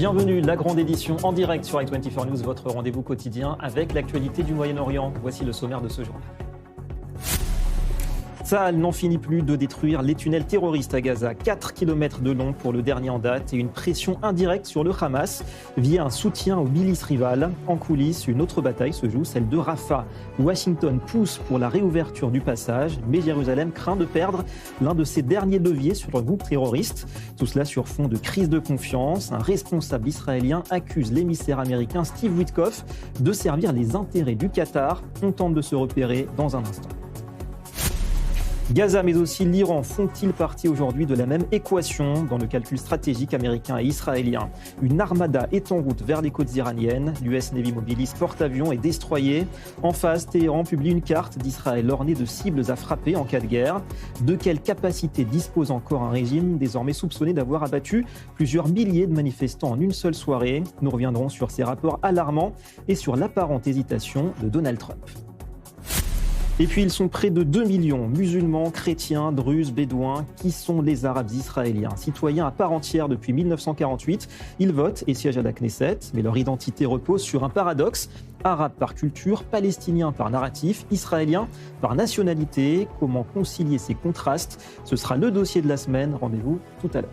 bienvenue, la grande édition en direct sur i24 News, votre rendez-vous quotidien avec l'actualité du Moyen-Orient. Voici le sommaire de ce journal. Tsahal n'en finit plus de détruire les tunnels terroristes à Gaza, 4 km de long pour le dernier en date et une pression indirecte sur le Hamas via un soutien aux milices rivales. En coulisses, une autre bataille se joue, celle de Rafah. Washington pousse pour la réouverture du passage, mais Jérusalem craint de perdre l'un de ses derniers leviers sur le groupe terroriste. Tout cela sur fond de crise de confiance. Un responsable israélien accuse l'émissaire américain Steve Witkoff de servir les intérêts du Qatar. On tente de se repérer dans un instant. Gaza, mais aussi l'Iran, font-ils partie aujourd'hui de la même équation dans le calcul stratégique américain et israélien? Une armada est en route vers les côtes iraniennes. L'US Navy mobilise porte-avions et destroyers. En face, Téhéran publie une carte d'Israël ornée de cibles à frapper en cas de guerre. De quelle capacité dispose encore un régime désormais soupçonné d'avoir abattu plusieurs milliers de manifestants en une seule soirée? Nous reviendrons sur ces rapports alarmants et sur l'apparente hésitation de Donald Trump. Et puis ils sont près de 2 millions, musulmans, chrétiens, druzes, bédouins. Qui sont les Arabes israéliens? Citoyens à part entière depuis 1948, ils votent et siègent à la Knesset, mais leur identité repose sur un paradoxe. Arabes par culture, palestiniens par narratif, israéliens par nationalité. Comment concilier ces contrastes? Ce sera le dossier de la semaine. Rendez-vous tout à l'heure.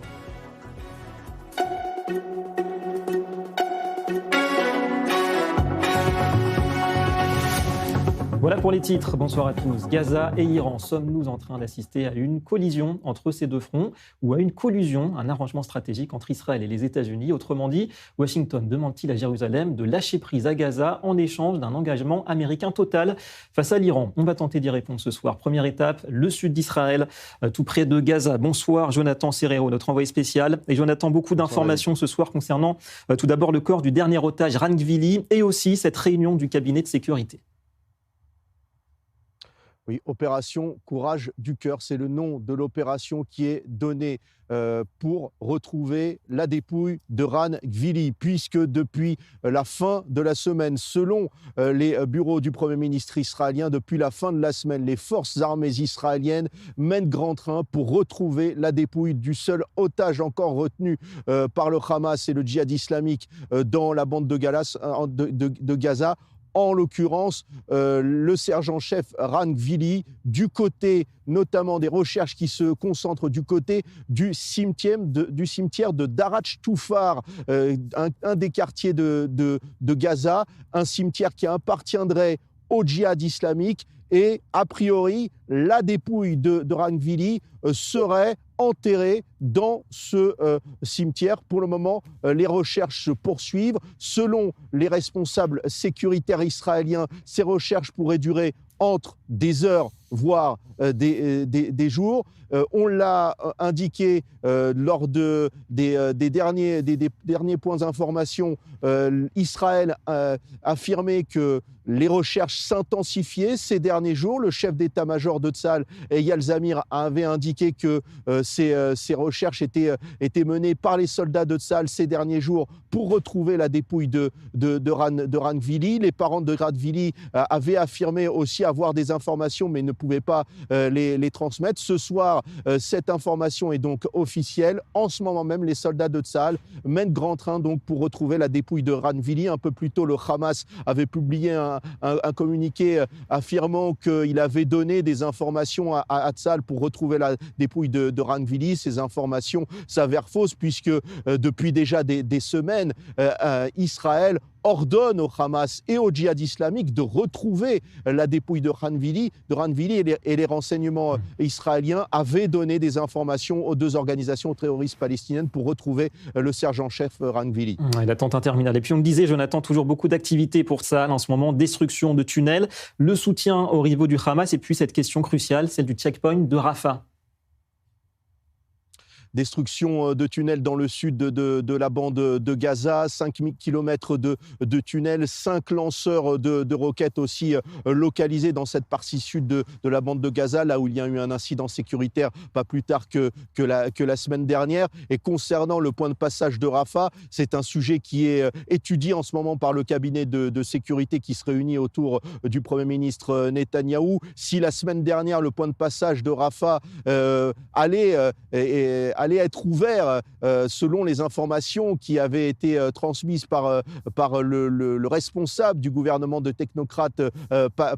Voilà pour les titres. Bonsoir à tous. Gaza et Iran, sommes-nous en train d'assister à une collision entre ces deux fronts ou à une collusion, un arrangement stratégique entre Israël et les États-Unis? Autrement dit, Washington demande-t-il à Jérusalem de lâcher prise à Gaza en échange d'un engagement américain total face à l'Iran? On va tenter d'y répondre ce soir. Première étape, le sud d'Israël, tout près de Gaza. Bonsoir Jonathan Serrero, notre envoyé spécial. Et Jonathan, beaucoup d'informations ce soir concernant tout d'abord le corps du dernier otage Ran Gvili et aussi cette réunion du cabinet de sécurité. Oui, opération Courage du cœur, c'est le nom de l'opération qui est donnée pour retrouver la dépouille de Ran Gvili, puisque depuis la fin de la semaine, selon les bureaux du Premier ministre israélien, depuis la fin de la semaine, les forces armées israéliennes mènent grand train pour retrouver la dépouille du seul otage encore retenu par le Hamas et le djihad islamique dans la bande de Gaza. En l'occurrence, le sergent-chef Ran Gvili, du côté notamment des recherches qui se concentrent du côté du cimetière de Darat Toufar, un des quartiers de Gaza, un cimetière qui appartiendrait au djihad islamique. Et a priori, la dépouille de Ran Gvili serait enterrée dans ce cimetière. Pour le moment, les recherches se poursuivent. Selon les responsables sécuritaires israéliens, ces recherches pourraient durer entre des heures, voire des jours. On l'a indiqué lors des derniers points d'information. Israël a affirmé que les recherches s'intensifiaient ces derniers jours. Le chef d'état-major de Tsahal, Eyal Zamir, avait indiqué que ces recherches étaient menées par les soldats de Tsahal ces derniers jours pour retrouver la dépouille de Ran Gvili. Les parents de Ran Gvili avaient affirmé aussi avoir des informations, mais ne pouvaient pas les transmettre. Ce soir, cette information est donc officielle. En ce moment même, les soldats de Tsahal mènent grand train donc pour retrouver la dépouille de Ran Gvili. Un peu plus tôt, le Hamas avait publié un communiqué affirmant qu'il avait donné des informations à Tsahal pour retrouver la dépouille de Ran Gvili. Ces informations s'avèrent fausses puisque depuis déjà des semaines, Israël ordonne au Hamas et au djihad islamique de retrouver la dépouille de Ran Gvili et les renseignements israéliens avaient donné des informations aux deux organisations terroristes palestiniennes pour retrouver le sergent-chef Ran Gvili. L'attente interminable. Et puis on le disait, Jonathan, toujours beaucoup d'activités pour ça en ce moment, destruction de tunnels, le soutien aux rivaux du Hamas et puis cette question cruciale, celle du checkpoint de Rafah. Destruction de tunnels dans le sud de la bande de Gaza, 5000 km de tunnels, 5 lanceurs de roquettes aussi localisés dans cette partie sud de la bande de Gaza, là où il y a eu un incident sécuritaire pas plus tard que la semaine dernière. Et concernant le point de passage de Rafah, c'est un sujet qui est étudié en ce moment par le cabinet de sécurité qui se réunit autour du Premier ministre Netanyahou. Si la semaine dernière, le point de passage de Rafah allait allait être ouvert, selon les informations qui avaient été transmises par le responsable du gouvernement de technocrates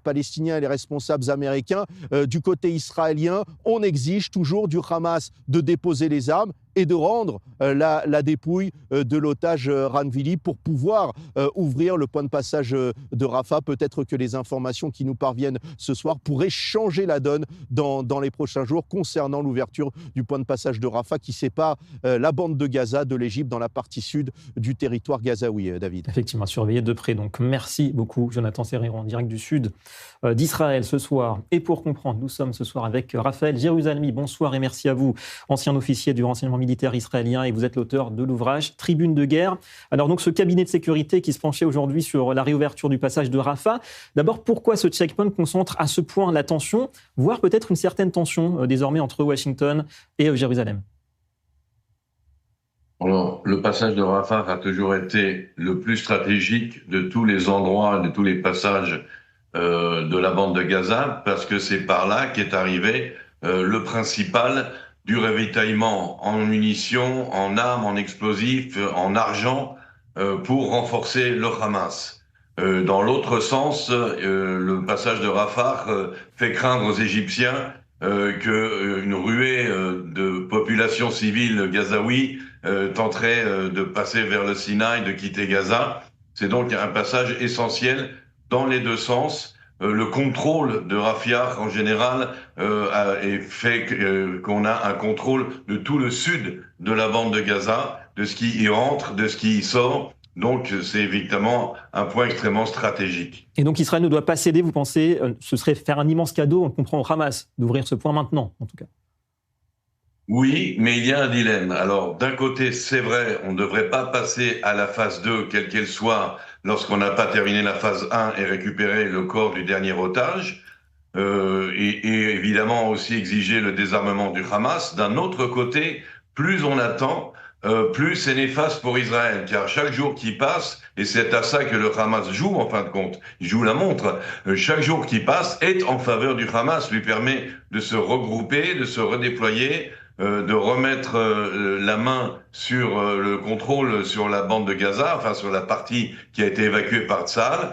palestiniens et les responsables américains. Du côté israélien, on exige toujours du Hamas de déposer les armes et de rendre la dépouille de l'otage Ran Gvili pour pouvoir ouvrir le point de passage de Rafah. Peut-être que les informations qui nous parviennent ce soir pourraient changer la donne dans les prochains jours concernant l'ouverture du point de passage de Rafah qui sépare la bande de Gaza de l'Égypte dans la partie sud du territoire gazaoui, David. Effectivement, surveillé de près. Donc merci beaucoup, Jonathan Serrero, en direct du sud d'Israël ce soir. Et pour comprendre, nous sommes ce soir avec Raphaël Jérusalemi. Bonsoir et merci à vous, ancien officier du renseignement militaire israélien, et vous êtes l'auteur de l'ouvrage Tribune de guerre. Alors donc ce cabinet de sécurité qui se penchait aujourd'hui sur la réouverture du passage de Rafah. D'abord, pourquoi ce checkpoint concentre à ce point l'attention, voire peut-être une certaine tension désormais entre Washington et Jérusalem? Alors, le passage de Rafah a toujours été le plus stratégique de tous les endroits, de tous les passages de la bande de Gaza, parce que c'est par là qu'est arrivé le principal du ravitaillement en munitions, en armes, en explosifs, en argent, pour renforcer le Hamas. Dans l'autre sens, le passage de Rafah fait craindre aux Égyptiens qu'une ruée de population civile gazaoui tenterait de passer vers le Sinaï, de quitter Gaza. C'est donc un passage essentiel dans les deux sens. Le contrôle de Rafah, en général, fait qu'on a un contrôle de tout le sud de la bande de Gaza, de ce qui y rentre, de ce qui y sort. Donc, c'est évidemment un point extrêmement stratégique. Et donc, Israël ne doit pas céder, vous pensez, ce serait faire un immense cadeau, on le comprend, au Hamas, d'ouvrir ce point maintenant, en tout cas. Oui, mais il y a un dilemme. Alors, d'un côté, c'est vrai, on ne devrait pas passer à la phase 2, quelle qu'elle soit, lorsqu'on n'a pas terminé la phase 1 et récupéré le corps du dernier otage, et évidemment aussi exiger le désarmement du Hamas. D'un autre côté, plus on attend, plus c'est néfaste pour Israël, car chaque jour qui passe, et c'est à ça que le Hamas joue en fin de compte, il joue la montre, chaque jour qui passe est en faveur du Hamas, lui permet de se regrouper, de se redéployer, de remettre la main sur le contrôle sur la bande de Gaza, enfin sur la partie qui a été évacuée par Tsahal.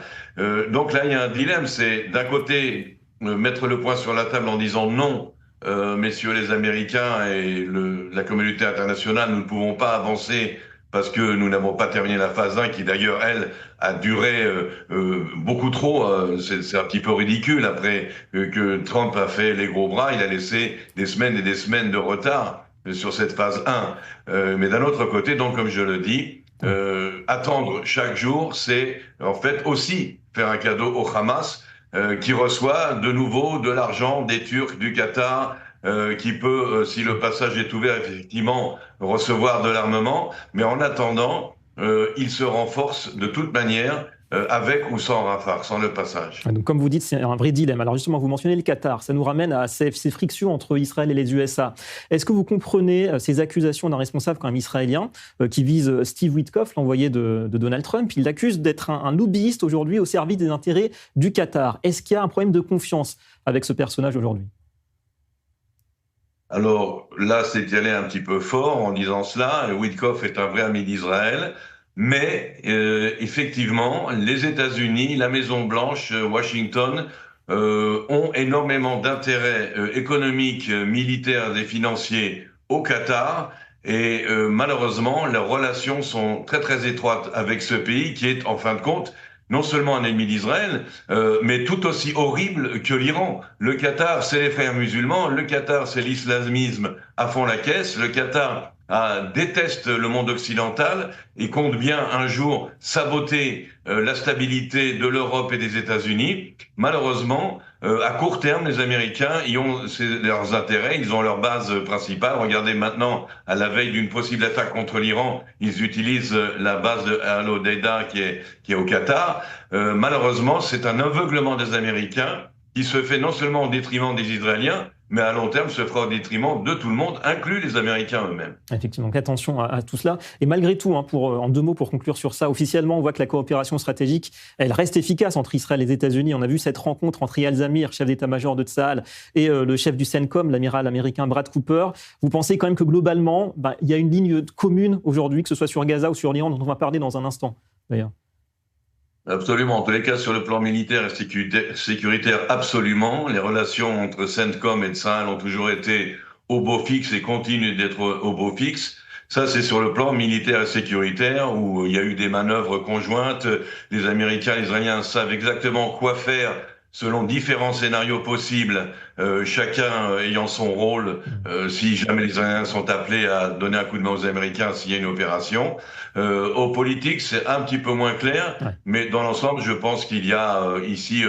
Donc là, il y a un dilemme, c'est d'un côté mettre le point sur la table en disant non, messieurs les Américains et la communauté internationale, nous ne pouvons pas avancer parce que nous n'avons pas terminé la phase 1 qui d'ailleurs, elle, a duré beaucoup trop. C'est un petit peu ridicule après que Trump a fait les gros bras, il a laissé des semaines et des semaines de retard sur cette phase 1. Mais d'un autre côté, donc comme je le dis, attendre chaque jour, c'est en fait aussi faire un cadeau au Hamas qui reçoit de nouveau de l'argent des Turcs, du Qatar, qui peut, si le passage est ouvert, effectivement, recevoir de l'armement. Mais en attendant, il se renforce de toute manière, avec ou sans Rafah, sans le passage. Donc, comme vous dites, c'est un vrai dilemme. Alors justement, vous mentionnez le Qatar. Ça nous ramène à ces frictions entre Israël et les USA. Est-ce que vous comprenez ces accusations d'un responsable quand même israélien qui vise Steve Witkoff, l'envoyé de Donald Trump? Il l'accuse d'être un lobbyiste aujourd'hui au service des intérêts du Qatar. Est-ce qu'il y a un problème de confiance avec ce personnage aujourd'hui? Alors là, c'est y aller un petit peu fort en disant cela. Witkoff est un vrai ami d'Israël. Mais effectivement, les États-Unis, la Maison-Blanche, Washington ont énormément d'intérêts économiques, militaires et financiers au Qatar. Et malheureusement, leurs relations sont très très étroites avec ce pays qui est en fin de compte non seulement un ennemi d'Israël, mais tout aussi horrible que l'Iran. Le Qatar, c'est les frères musulmans. Le Qatar, c'est l'islamisme à fond la caisse. Le Qatar déteste le monde occidental et compte bien un jour saboter la stabilité de l'Europe et des États-Unis. Malheureusement, à court terme, les Américains y ont leurs intérêts, ils ont leur base principale. Regardez maintenant, à la veille d'une possible attaque contre l'Iran, ils utilisent la base de Al-Hodeida qui est au Qatar. Malheureusement, c'est un aveuglement des Américains qui se fait non seulement au détriment des Israéliens, mais à long terme se fera au détriment de tout le monde, inclus les Américains eux-mêmes. Effectivement, donc attention à tout cela. Et malgré tout, en 2 mots pour conclure sur ça, officiellement, on voit que la coopération stratégique, elle reste efficace entre Israël et les États-Unis. On a vu cette rencontre entre Eyal Zamir, chef d'état-major de Tsahal, et le chef du CENTCOM, l'amiral américain Brad Cooper. Vous pensez quand même que globalement, il y a une ligne commune aujourd'hui, que ce soit sur Gaza ou sur l'Iran, dont on va parler dans un instant, d'ailleurs? Absolument. En tous les cas, sur le plan militaire et sécuritaire, absolument. Les relations entre CENTCOM et Tsahal ont toujours été au beau fixe et continuent d'être au beau fixe. Ça, c'est sur le plan militaire et sécuritaire, où il y a eu des manœuvres conjointes. Les Américains et les Israéliens savent exactement quoi faire selon différents scénarios possibles, chacun ayant son rôle, si jamais les Israéliens sont appelés à donner un coup de main aux Américains s'il y a une opération. Au politique, c'est un petit peu moins clair, mais dans l'ensemble, je pense qu'il y a ici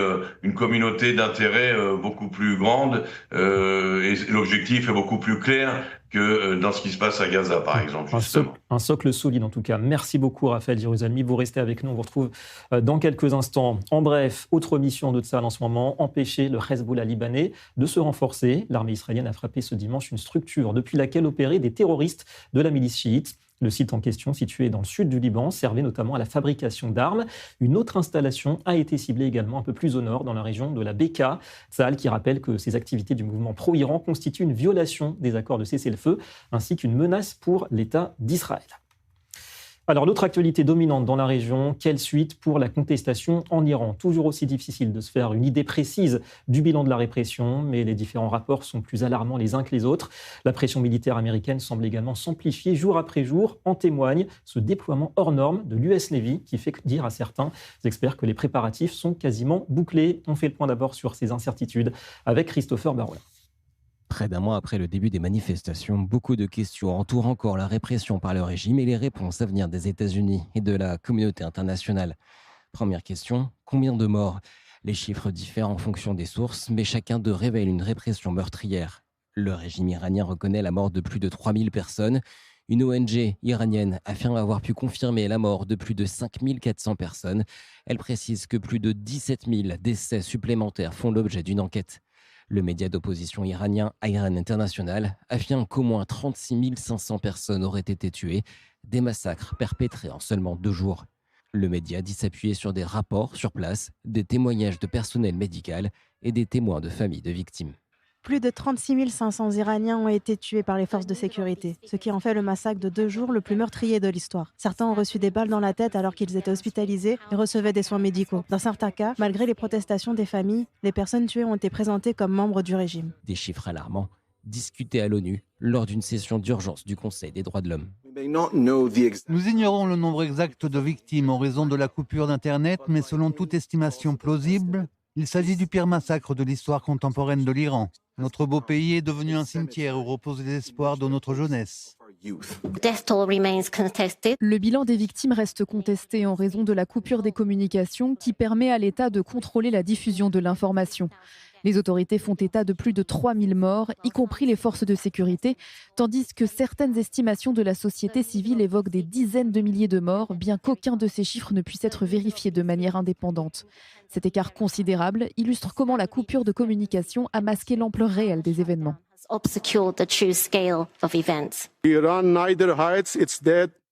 une communauté d'intérêts beaucoup plus grande, et l'objectif est beaucoup plus clair que dans ce qui se passe à Gaza, par exemple, justement. Un socle solide, en tout cas. Merci beaucoup, Raphaël Jérusalemi. Vous restez avec nous. On vous retrouve dans quelques instants. En bref, autre mission de Tsahal en ce moment, empêcher le Hezbollah libanais de se renforcer. L'armée israélienne a frappé ce dimanche une structure depuis laquelle opéraient des terroristes de la milice chiite. Le site en question, situé dans le sud du Liban, servait notamment à la fabrication d'armes. Une autre installation a été ciblée également un peu plus au nord, dans la région de la Beka. Tsahal qui rappelle que ces activités du mouvement pro-Iran constituent une violation des accords de cessez-le-feu, ainsi qu'une menace pour l'État d'Israël. Alors, l'autre actualité dominante dans la région, quelle suite pour la contestation en Iran? Toujours aussi difficile de se faire une idée précise du bilan de la répression, mais les différents rapports sont plus alarmants les uns que les autres. La pression militaire américaine semble également s'amplifier jour après jour. En témoigne ce déploiement hors norme de l'US Navy qui fait dire à certains experts que les préparatifs sont quasiment bouclés. On fait le point d'abord sur ces incertitudes avec Christopher Barola. Près d'un mois après le début des manifestations, beaucoup de questions entourent encore la répression par le régime et les réponses à venir des États-Unis et de la communauté internationale. Première question, combien de morts? Les chiffres diffèrent en fonction des sources, mais chacun d'eux révèle une répression meurtrière. Le régime iranien reconnaît la mort de plus de 3000 personnes. Une ONG iranienne affirme avoir pu confirmer la mort de plus de 5400 personnes. Elle précise que plus de 17 000 décès supplémentaires font l'objet d'une enquête. Le média d'opposition iranien Iran International affirme qu'au moins 36 500 personnes auraient été tuées, des massacres perpétrés en seulement 2 jours. Le média dit s'appuyer sur des rapports sur place, des témoignages de personnel médical et des témoins de familles de victimes. Plus de 36 500 Iraniens ont été tués par les forces de sécurité, ce qui en fait le massacre de 2 jours le plus meurtrier de l'histoire. Certains ont reçu des balles dans la tête alors qu'ils étaient hospitalisés et recevaient des soins médicaux. Dans certains cas, malgré les protestations des familles, les personnes tuées ont été présentées comme membres du régime. Des chiffres alarmants, discutés à l'ONU lors d'une session d'urgence du Conseil des droits de l'homme. Nous ignorons le nombre exact de victimes en raison de la coupure d'Internet, mais selon toute estimation plausible, il s'agit du pire massacre de l'histoire contemporaine de l'Iran. Notre beau pays est devenu un cimetière où reposent les espoirs de notre jeunesse. Le bilan des victimes reste contesté en raison de la coupure des communications qui permet à l'État de contrôler la diffusion de l'information. Les autorités font état de plus de 3000 morts, y compris les forces de sécurité, tandis que certaines estimations de la société civile évoquent des dizaines de milliers de morts, bien qu'aucun de ces chiffres ne puisse être vérifié de manière indépendante. Cet écart considérable illustre comment la coupure de communication a masqué l'ampleur réelle des événements.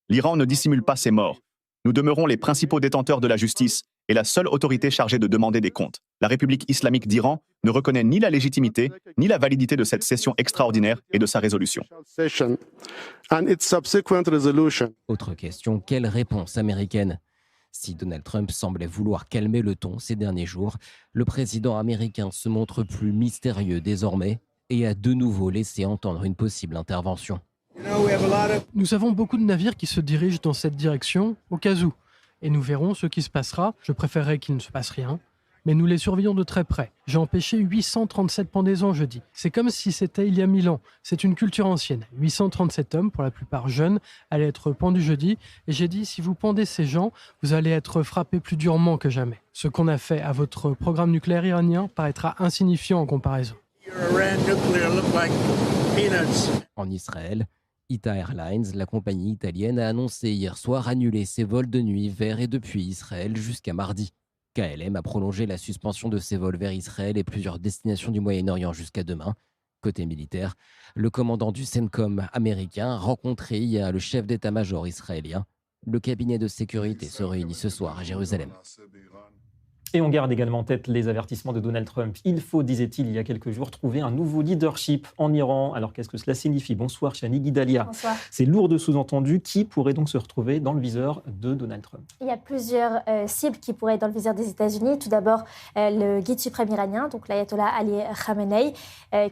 L'Iran ne dissimule pas ses morts. Nous demeurons les principaux détenteurs de la justice et la seule autorité chargée de demander des comptes. La République islamique d'Iran ne reconnaît ni la légitimité ni la validité de cette session extraordinaire et de sa résolution. Autre question, quelle réponse américaine? Si Donald Trump semblait vouloir calmer le ton ces derniers jours, le président américain se montre plus mystérieux désormais et a de nouveau laissé entendre une possible intervention. Nous avons beaucoup de navires qui se dirigent dans cette direction au cas où. Et nous verrons ce qui se passera. Je préférerais qu'il ne se passe rien, mais nous les surveillons de très près. J'ai empêché 837 pendaisons jeudi. C'est comme si c'était il y a 1000 ans. C'est une culture ancienne. 837 hommes, pour la plupart jeunes, allaient être pendus jeudi. Et j'ai dit, si vous pendez ces gens, vous allez être frappés plus durement que jamais. Ce qu'on a fait à votre programme nucléaire iranien paraîtra insignifiant en comparaison. En Israël, ITA Airlines, la compagnie italienne, a annoncé hier soir annuler ses vols de nuit vers et depuis Israël jusqu'à mardi. KLM a prolongé la suspension de ses vols vers Israël et plusieurs destinations du Moyen-Orient jusqu'à demain. Côté militaire, le commandant du CENTCOM américain a rencontré hier le chef d'état-major israélien. Le cabinet de sécurité se réunit ce soir à Jérusalem. Et on garde également en tête les avertissements de Donald Trump. Il faut, disait-il il y a quelques jours, trouver un nouveau leadership en Iran. Alors qu'est-ce que cela signifie? Bonsoir Chani Guidalia. Bonsoir. C'est lourd de sous-entendus. Qui pourrait donc se retrouver dans le viseur de Donald Trump? Il y a plusieurs cibles qui pourraient être dans le viseur des États-Unis. Tout d'abord, le guide suprême iranien, donc l'ayatollah Ali Khamenei,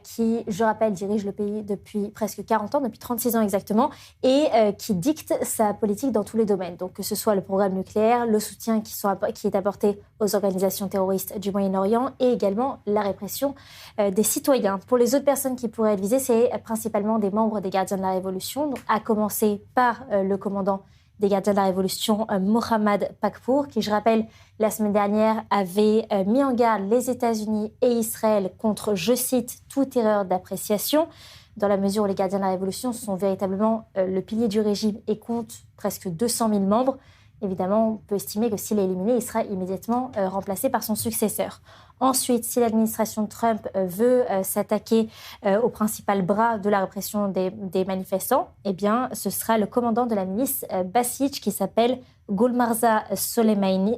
qui, je rappelle, dirige le pays depuis presque 40 ans, depuis 36 ans exactement, et qui dicte sa politique dans tous les domaines. Donc que ce soit le programme nucléaire, le soutien qui est apporté aux organisations terroristes du Moyen-Orient et également la répression des citoyens. Pour les autres personnes qui pourraient être visées, c'est principalement des membres des Gardiens de la Révolution, donc à commencer par le commandant des Gardiens de la Révolution, Mohammad Pakpour, qui, je rappelle, la semaine dernière avait mis en garde les États-Unis et Israël contre, je cite, toute erreur d'appréciation, dans la mesure où les Gardiens de la Révolution sont véritablement le pilier du régime et comptent presque 200 000 membres. Évidemment, on peut estimer que s'il est éliminé, il sera immédiatement remplacé par son successeur. Ensuite, si l'administration Trump veut s'attaquer au principal bras de la répression des manifestants, eh bien, ce sera le commandant de la milice Basij qui s'appelle Golmarza Soleimani,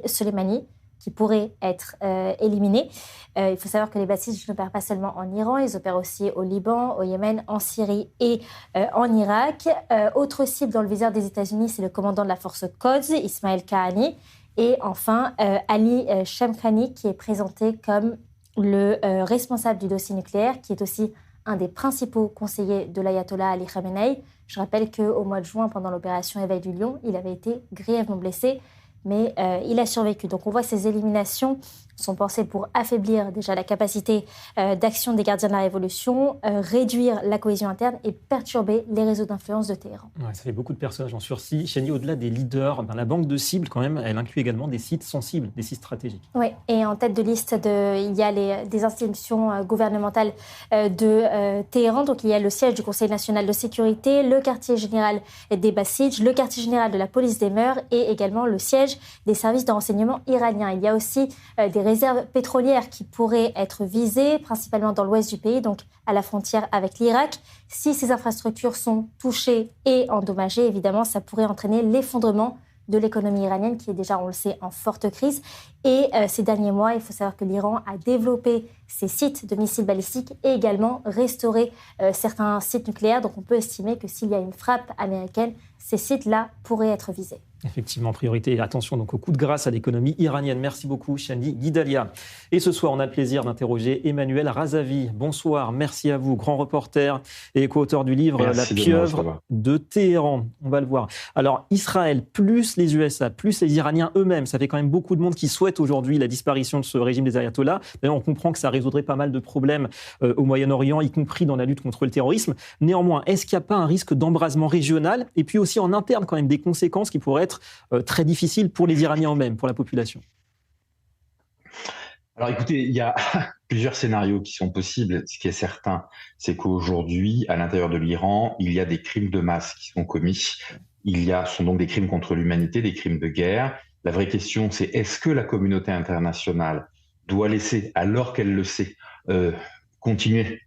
qui pourrait être éliminé. Il faut savoir que les Basij n'opèrent pas seulement en Iran, ils opèrent aussi au Liban, au Yémen, en Syrie et en Irak. Autre cible dans le viseur des États-Unis, c'est le commandant de la force Quds, Ismail Kahani. Et enfin, Ali Shamkhani, qui est présenté comme le responsable du dossier nucléaire, qui est aussi un des principaux conseillers de l'ayatollah Ali Khamenei. Je rappelle qu'au mois de juin, pendant l'opération Éveil du Lion, il avait été grièvement blessé, mais il a survécu. Donc on voit ces éliminations sont pensées pour affaiblir déjà la capacité d'action des Gardiens de la Révolution, réduire la cohésion interne et perturber les réseaux d'influence de Téhéran. Ouais, ça fait beaucoup de personnages en sursis. Chani, au-delà des leaders, la banque de cibles, quand même, elle inclut également des sites sensibles, des sites stratégiques. Oui, et en tête de liste, il y a des institutions gouvernementales de Téhéran. Donc il y a le siège du Conseil national de sécurité, le quartier général des Basij, le quartier général de la police des mœurs et également le siège des services de renseignement iraniens. Il y a aussi des réserves pétrolières qui pourraient être visées, principalement dans l'ouest du pays, donc à la frontière avec l'Irak. Si ces infrastructures sont touchées et endommagées, évidemment, ça pourrait entraîner l'effondrement de l'économie iranienne, qui est déjà, on le sait, en forte crise. Et ces derniers mois, il faut savoir que l'Iran a développé ses sites de missiles balistiques et également restauré certains sites nucléaires. Donc on peut estimer que s'il y a une frappe américaine, ces sites-là pourraient être visés. Effectivement, priorité et attention donc au coup de grâce à l'économie iranienne. Merci beaucoup, Chani Guidalia. Et ce soir, on a le plaisir d'interroger Emmanuel Razavi. Bonsoir, merci à vous, grand reporter et co-auteur du livre La pieuvre de Téhéran. On va le voir. Alors, Israël, plus les USA, plus les Iraniens eux-mêmes, ça fait quand même beaucoup de monde qui souhaite aujourd'hui la disparition de ce régime des ayatollahs. D'ailleurs, on comprend que ça résoudrait pas mal de problèmes au Moyen-Orient, y compris dans la lutte contre le terrorisme. Néanmoins, est-ce qu'il n'y a pas un risque d'embrasement régional et puis aussi en interne quand même des conséquences qui pourraient être très difficile pour les Iraniens eux-mêmes, pour la population? Alors écoutez, il y a plusieurs scénarios qui sont possibles. Ce qui est certain, c'est qu'aujourd'hui, à l'intérieur de l'Iran, il y a des crimes de masse qui sont commis. Ce sont donc des crimes contre l'humanité, des crimes de guerre. La vraie question, c'est est-ce que la communauté internationale doit laisser, alors qu'elle le sait, laisser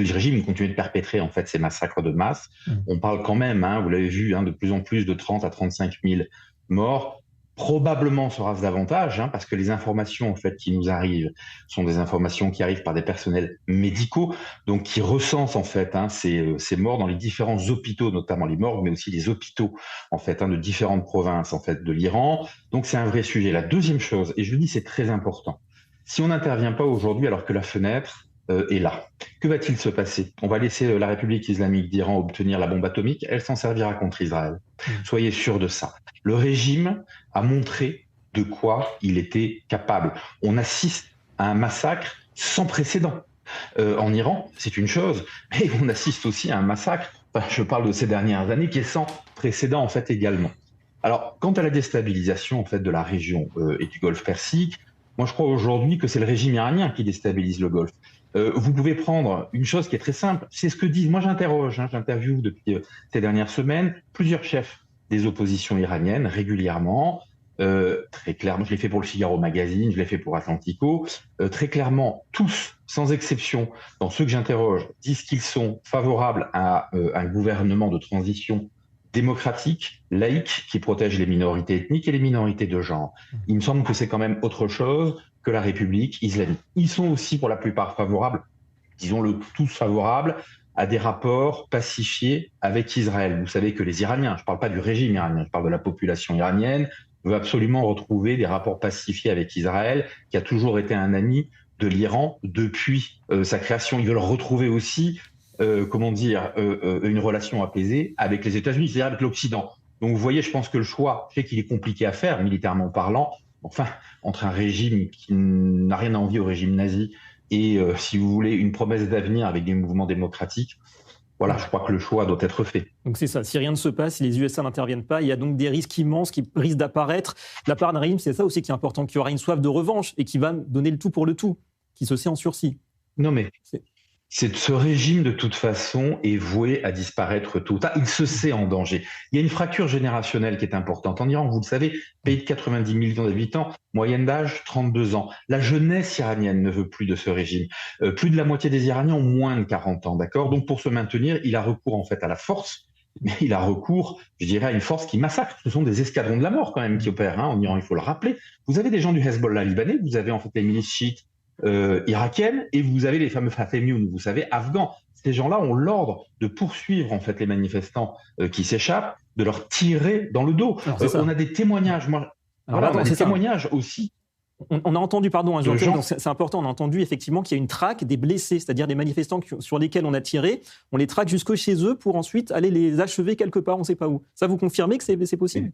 le régime continuer de perpétrer en fait ces massacres de masse. On parle quand même, vous l'avez vu, de plus en plus de 30 à 35 000 morts. Probablement sera-ce davantage, parce que les informations en fait qui nous arrivent sont des informations qui arrivent par des personnels médicaux, donc qui recensent en fait ces morts dans les différents hôpitaux, notamment les morgues, mais aussi les hôpitaux en fait de différentes provinces en fait de l'Iran. Donc c'est un vrai sujet. La deuxième chose, et je le dis, c'est très important. Si on n'intervient pas aujourd'hui alors que la fenêtre est là, que va-t-il se passer? On va laisser la République islamique d'Iran obtenir la bombe atomique, elle s'en servira contre Israël. Soyez sûrs de ça. Le régime a montré de quoi il était capable. On assiste à un massacre sans précédent. En Iran, c'est une chose, mais on assiste aussi à un massacre, je parle de ces dernières années, qui est sans précédent en fait également. Alors, quant à la déstabilisation en fait de la région et du Golfe Persique, moi je crois aujourd'hui que c'est le régime iranien qui déstabilise le Golfe. Vous pouvez prendre une chose qui est très simple, c'est ce que disent, moi j'interviewe depuis ces dernières semaines plusieurs chefs des oppositions iraniennes régulièrement. très clairement, je l'ai fait pour le Figaro Magazine, je l'ai fait pour Atlantico, très clairement, tous, sans exception, dans ceux que j'interroge, disent qu'ils sont favorables à un gouvernement de transition démocratique, laïque, qui protège les minorités ethniques et les minorités de genre. Il me semble que c'est quand même autre chose que la République islamique. Ils sont aussi pour la plupart favorables, disons-le tous favorables, à des rapports pacifiés avec Israël. Vous savez que les Iraniens, je ne parle pas du régime iranien, je parle de la population iranienne, veut absolument retrouver des rapports pacifiés avec Israël, qui a toujours été un ami de l'Iran depuis sa création. Ils veulent retrouver aussi, une relation apaisée avec les États-Unis, c'est-à-dire avec l'Occident. Donc vous voyez, je pense que le choix, je sais qu'il est compliqué à faire, militairement parlant, enfin, entre un régime qui n'a rien à envier au régime nazi et, si vous voulez, une promesse d'avenir avec des mouvements démocratiques, voilà, je crois que le choix doit être fait. Donc c'est ça, si rien ne se passe, si les USA n'interviennent pas, il y a donc des risques immenses qui risquent d'apparaître de la part d'un régime, c'est ça aussi qui est important, qu'il y aura une soif de revanche et qui va donner le tout pour le tout, qui se sait en sursis. Non mais, ce régime de toute façon est voué à disparaître tôt ou tard, il se sait en danger. Il y a une fracture générationnelle qui est importante. En Iran, vous le savez, pays de 90 millions d'habitants, moyenne d'âge 32 ans. La jeunesse iranienne ne veut plus de ce régime. Plus de la moitié des Iraniens ont moins de 40 ans, d'accord ? Donc pour se maintenir, il a recours en fait à la force, mais il a recours, je dirais, à une force qui massacre. Ce sont des escadrons de la mort quand même qui opèrent en Iran, il faut le rappeler. Vous avez des gens du Hezbollah libanais, vous avez en fait les milices chiites irakiennes, et vous avez les fameux Fatemiyoun, vous savez, afghans. Ces gens-là ont l'ordre de poursuivre en fait les manifestants qui s'échappent, de leur tirer dans le dos. On a des témoignages, témoignages aussi. On a entendu, pardon, c'est important, on a entendu effectivement qu'il y a une traque des blessés, c'est-à-dire des manifestants sur lesquels on a tiré, on les traque jusque chez eux pour ensuite aller les achever quelque part, on ne sait pas où. Ça, vous confirmez que c'est possible ?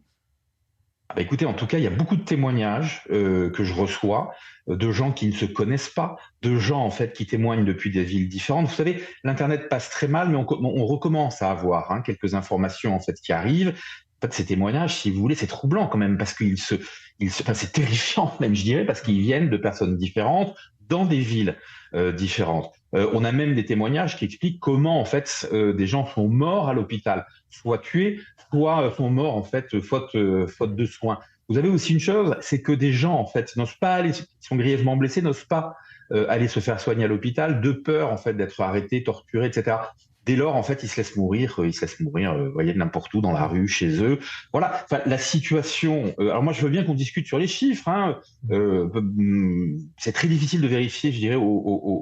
Écoutez, en tout cas, il y a beaucoup de témoignages que je reçois de gens qui ne se connaissent pas, de gens en fait qui témoignent depuis des villes différentes. Vous savez, l'Internet passe très mal, mais on recommence à avoir quelques informations en fait qui arrivent. En fait, ces témoignages, si vous voulez, c'est troublant quand même parce c'est terrifiant même, je dirais, parce qu'ils viennent de personnes différentes dans des villes différentes. On a même des témoignages qui expliquent comment en fait des gens sont morts à l'hôpital, soit tués, soit sont morts en fait faute de soins. Vous avez aussi une chose, c'est que des gens en fait n'osent pas aller, qui sont grièvement blessés, n'osent pas aller se faire soigner à l'hôpital de peur en fait d'être arrêtés, torturés, etc. Dès lors, en fait, ils se laissent mourir, vous voyez, n'importe où, dans la rue, chez eux. Voilà, enfin, la situation... alors moi, je veux bien qu'on discute sur les chiffres. C'est très difficile de vérifier, je dirais,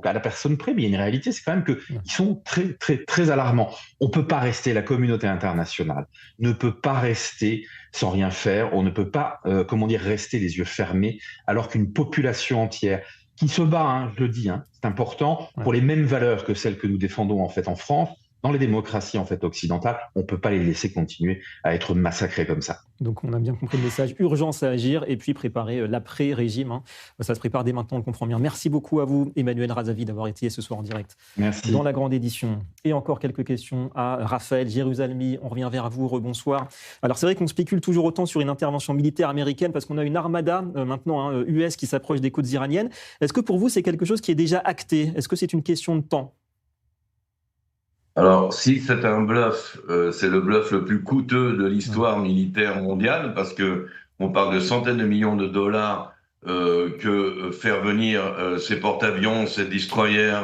à la personne près, mais il y a une réalité, c'est quand même qu'ils sont très, très, très alarmants. On ne peut pas rester, la communauté internationale ne peut pas rester sans rien faire. On ne peut pas, rester les yeux fermés, alors qu'une population entière qui se bat, je le dis, c'est important, pour les mêmes valeurs que celles que nous défendons en fait en France, dans les démocraties en fait occidentales, on ne peut pas les laisser continuer à être massacrés comme ça. Donc on a bien compris le message, urgence à agir et puis préparer l'après-régime. Ça se prépare dès maintenant, on le comprend bien. Merci beaucoup à vous, Emmanuel Razavi, d'avoir été ce soir en direct. Merci. Dans la grande édition. Et encore quelques questions à Raphaël Jérusalemi. On revient vers vous, rebonsoir. Alors c'est vrai qu'on spécule toujours autant sur une intervention militaire américaine parce qu'on a une armada maintenant US qui s'approche des côtes iraniennes. Est-ce que pour vous c'est quelque chose qui est déjà acté ? Est-ce que c'est une question de temps ? Alors, si c'est un bluff, c'est le bluff le plus coûteux de l'histoire militaire mondiale, parce que on parle de centaines de millions de dollars que faire venir ces porte-avions, ces destroyers,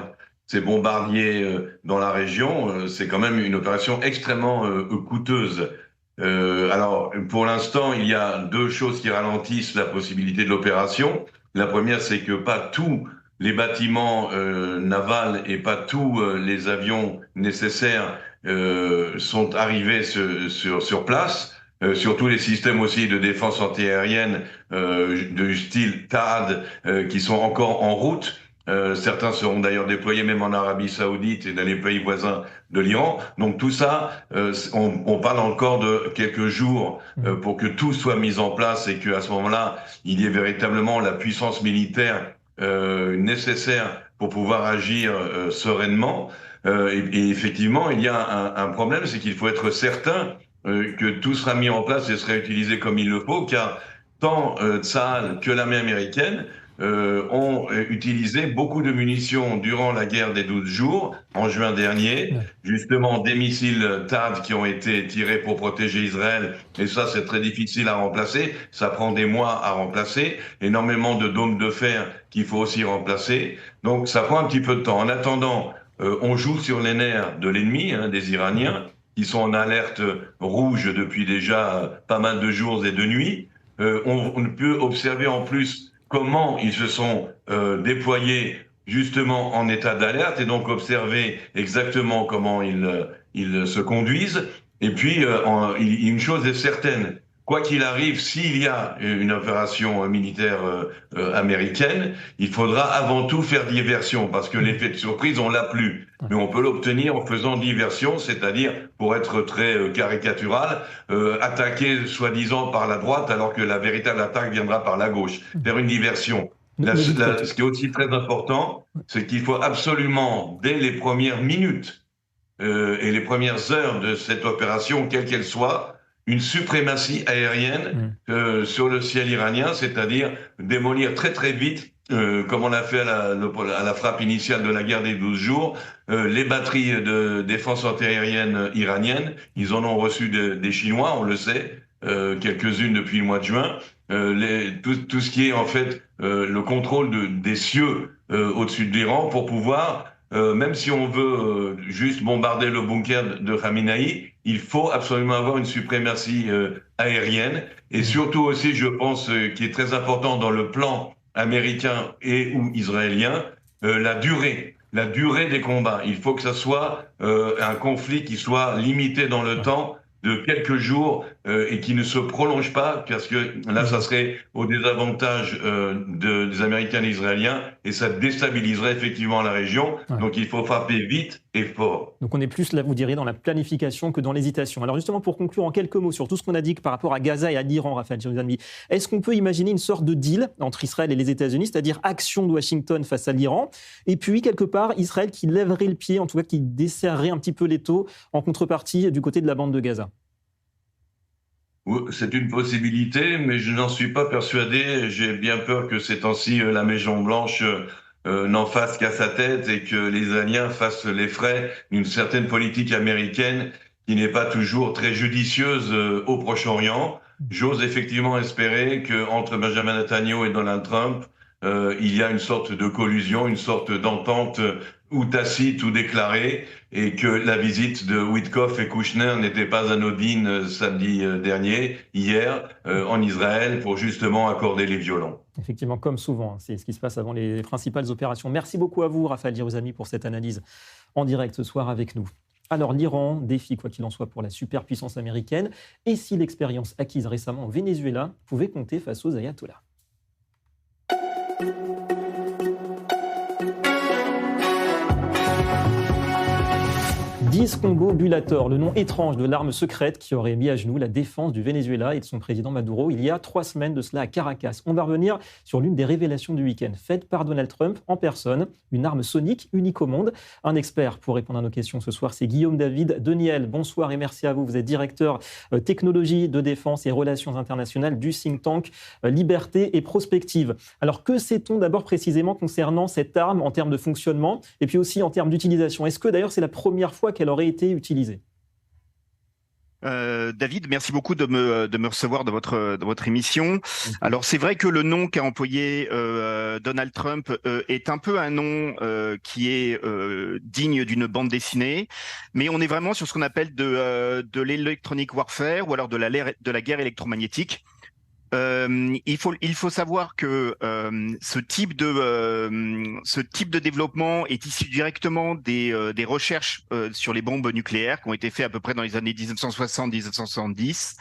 ces bombardiers dans la région, c'est quand même une opération extrêmement coûteuse. Alors, pour l'instant, il y a deux choses qui ralentissent la possibilité de l'opération. La première, c'est que pas tous les bâtiments navals et pas tous les avions nécessaires sont arrivés sur place. Surtout les systèmes aussi de défense antiaérienne de style THAAD qui sont encore en route. Certains seront d'ailleurs déployés même en Arabie Saoudite et dans les pays voisins de l'Iran. Donc tout ça, on parle encore de quelques jours pour que tout soit mis en place et qu'à ce moment-là, il y ait véritablement la puissance militaire nécessaire pour pouvoir agir sereinement. Et effectivement, il y a un problème, c'est qu'il faut être certain que tout sera mis en place et sera utilisé comme il le faut, car tant Tsahal que l'armée américaine ont utilisé beaucoup de munitions durant la guerre des 12 jours, en juin dernier. Justement, des missiles THAAD qui ont été tirés pour protéger Israël. Et ça, c'est très difficile à remplacer. Ça prend des mois à remplacer. Énormément de dômes de fer qu'il faut aussi remplacer. Donc, ça prend un petit peu de temps. En attendant, on joue sur les nerfs de l'ennemi, des Iraniens, qui sont en alerte rouge depuis déjà pas mal de jours et de nuits. On peut observer en plus comment ils se sont déployés justement en état d'alerte et donc observer exactement comment ils se conduisent. Et puis, une chose est certaine, quoi qu'il arrive, s'il y a une opération militaire américaine, il faudra avant tout faire diversion, parce que l'effet de surprise, on l'a plus. Mais on peut l'obtenir en faisant diversion, c'est-à-dire, pour être très caricatural, attaquer soi-disant par la droite, alors que la véritable attaque viendra par la gauche. Faire une diversion. Ce qui est aussi très important, c'est qu'il faut absolument, dès les premières minutes et les premières heures de cette opération, quelle qu'elle soit, une suprématie aérienne sur le ciel iranien, c'est-à-dire démolir très très vite, comme on l'a fait à la frappe initiale de la guerre des 12 jours, les batteries de défense antiaérienne iraniennes. Ils en ont reçu des Chinois, on le sait, quelques-unes depuis le mois de juin. Tout ce qui est en fait le contrôle des cieux au-dessus de l'Iran pour pouvoir, même si on veut juste bombarder le bunker de Khamenei, il faut absolument avoir une suprématie aérienne. Et surtout aussi, je pense, qui est très important dans le plan américain et ou israélien, la durée des combats. Il faut que ça soit un conflit qui soit limité dans le temps, de quelques jours et qui ne se prolonge pas, parce que là, ça serait au désavantage des Américains et des Israéliens, et ça déstabiliserait effectivement la région. Donc il faut frapper vite et fort. Donc on est plus, là, vous diriez, dans la planification que dans l'hésitation. Alors justement, pour conclure en quelques mots sur tout ce qu'on a dit par rapport à Gaza et à l'Iran, Raphaël Jérusalemi, est-ce qu'on peut imaginer une sorte de deal entre Israël et les États-Unis, c'est-à-dire action de Washington face à l'Iran, et puis quelque part Israël qui lèverait le pied, en tout cas qui desserrerait un petit peu l'étau en contrepartie du côté de la bande de Gaza? C'est une possibilité, mais je n'en suis pas persuadé. J'ai bien peur que ces temps-ci, la Maison-Blanche n'en fasse qu'à sa tête et que les Israéliens fassent les frais d'une certaine politique américaine qui n'est pas toujours très judicieuse au Proche-Orient. J'ose effectivement espérer qu'entre Benjamin Netanyahu et Donald Trump, il y a une sorte de collusion, une sorte d'entente ou tacite ou déclarée, et que la visite de Witkoff et Kouchner n'était pas anodine samedi dernier, hier, en Israël, pour justement accorder les violons. Effectivement, comme souvent, c'est ce qui se passe avant les principales opérations. Merci beaucoup à vous, Raphaël Jérusalemi, pour cette analyse en direct ce soir avec nous. Alors, l'Iran défie, quoi qu'il en soit, pour la superpuissance américaine. Et si l'expérience acquise récemment au Venezuela pouvait compter face aux ayatollahs? Discombobulator, le nom étrange de l'arme secrète qui aurait mis à genoux la défense du Venezuela et de son président Maduro il y a 3 semaines de cela à Caracas. On va revenir sur l'une des révélations du week-end, faite par Donald Trump en personne, une arme sonique unique au monde. Un expert pour répondre à nos questions ce soir, c'est Guillaume David Deniel. Bonsoir et merci à vous. Vous êtes directeur technologie de défense et relations internationales du think tank Liberté et Prospective. Alors que sait-on d'abord précisément concernant cette arme en termes de fonctionnement et puis aussi en termes d'utilisation? Est-ce que d'ailleurs c'est la première fois qu'elle aurait été utilisée? David, merci beaucoup de me recevoir dans votre émission. Alors c'est vrai que le nom qu'a employé Donald Trump est un peu un nom qui est digne d'une bande dessinée, mais on est vraiment sur ce qu'on appelle de l'électronic warfare ou alors de la guerre électromagnétique. Il faut savoir que ce type de développement est issu directement des recherches sur les bombes nucléaires qui ont été faites à peu près dans les années 1960-1970.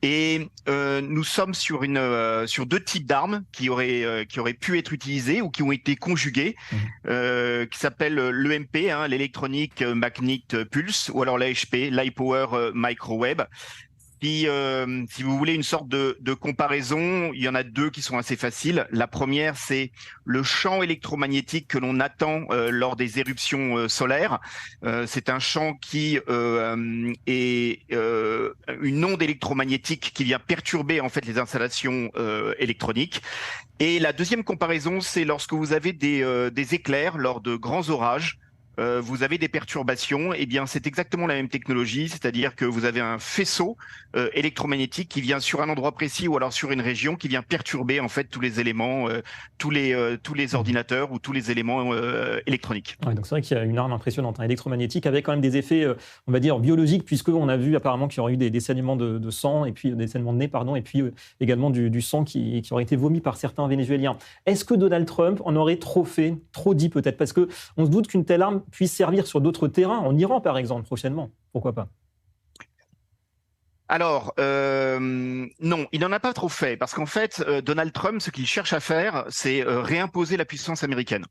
Et nous sommes sur 2 types d'armes qui auraient pu être utilisées ou qui ont été conjuguées, qui s'appellent l'EMP, l'Electronic Magnetic Pulse, ou alors l'AHP, l'High Power Microwave, Puis, si vous voulez une sorte de comparaison, il y en a deux qui sont assez faciles. La première, c'est le champ électromagnétique que l'on attend lors des éruptions solaires. C'est un champ qui est une onde électromagnétique qui vient perturber en fait les installations électroniques. Et la deuxième comparaison, c'est lorsque vous avez des éclairs lors de grands orages. Vous avez des perturbations, eh bien c'est exactement la même technologie, c'est-à-dire que vous avez un faisceau électromagnétique qui vient sur un endroit précis ou alors sur une région qui vient perturber en fait tous les éléments, tous les ordinateurs ou tous les éléments électroniques. Ouais, donc c'est vrai qu'il y a une arme impressionnante, électromagnétique, avec quand même des effets, on va dire, biologiques, puisqu'on a vu apparemment qu'il y aurait eu des saignements de sang, et puis des saignements de nez, pardon, et puis également du sang qui aurait été vomi par certains Vénézuéliens. Est-ce que Donald Trump en aurait trop fait, trop dit peut-être? Parce qu'on se doute qu'une telle arme puisse servir sur d'autres terrains, en Iran par exemple, prochainement. Pourquoi pas? Alors, non, il n'en a pas trop fait, parce qu'en fait, Donald Trump, ce qu'il cherche à faire, c'est réimposer la puissance américaine.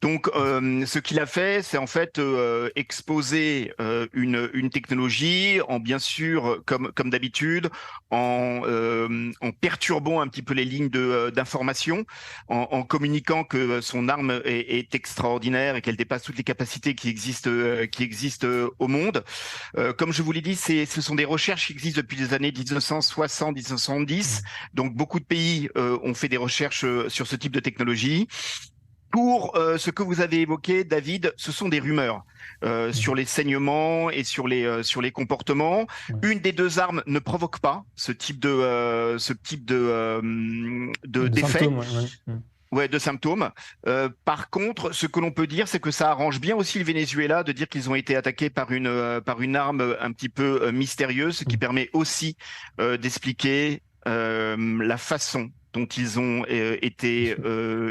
Donc, ce qu'il a fait, c'est en fait exposer une technologie en, bien sûr, comme d'habitude, en perturbant un petit peu les lignes d'information, en communiquant que son arme est extraordinaire et qu'elle dépasse toutes les capacités qui existent au monde. Comme je vous l'ai dit, ce sont des recherches qui existent depuis les années 1960-1970. Donc, beaucoup de pays ont fait des recherches sur ce type de technologie. Pour ce que vous avez évoqué, David, ce sont des rumeurs sur les saignements et sur les comportements. Une des deux armes ne provoque pas ce type d'effet. De symptômes. Par contre, ce que l'on peut dire, c'est que ça arrange bien aussi le Venezuela de dire qu'ils ont été attaqués par une arme un petit peu mystérieuse, ce qui permet aussi d'expliquer la façon dont ils ont été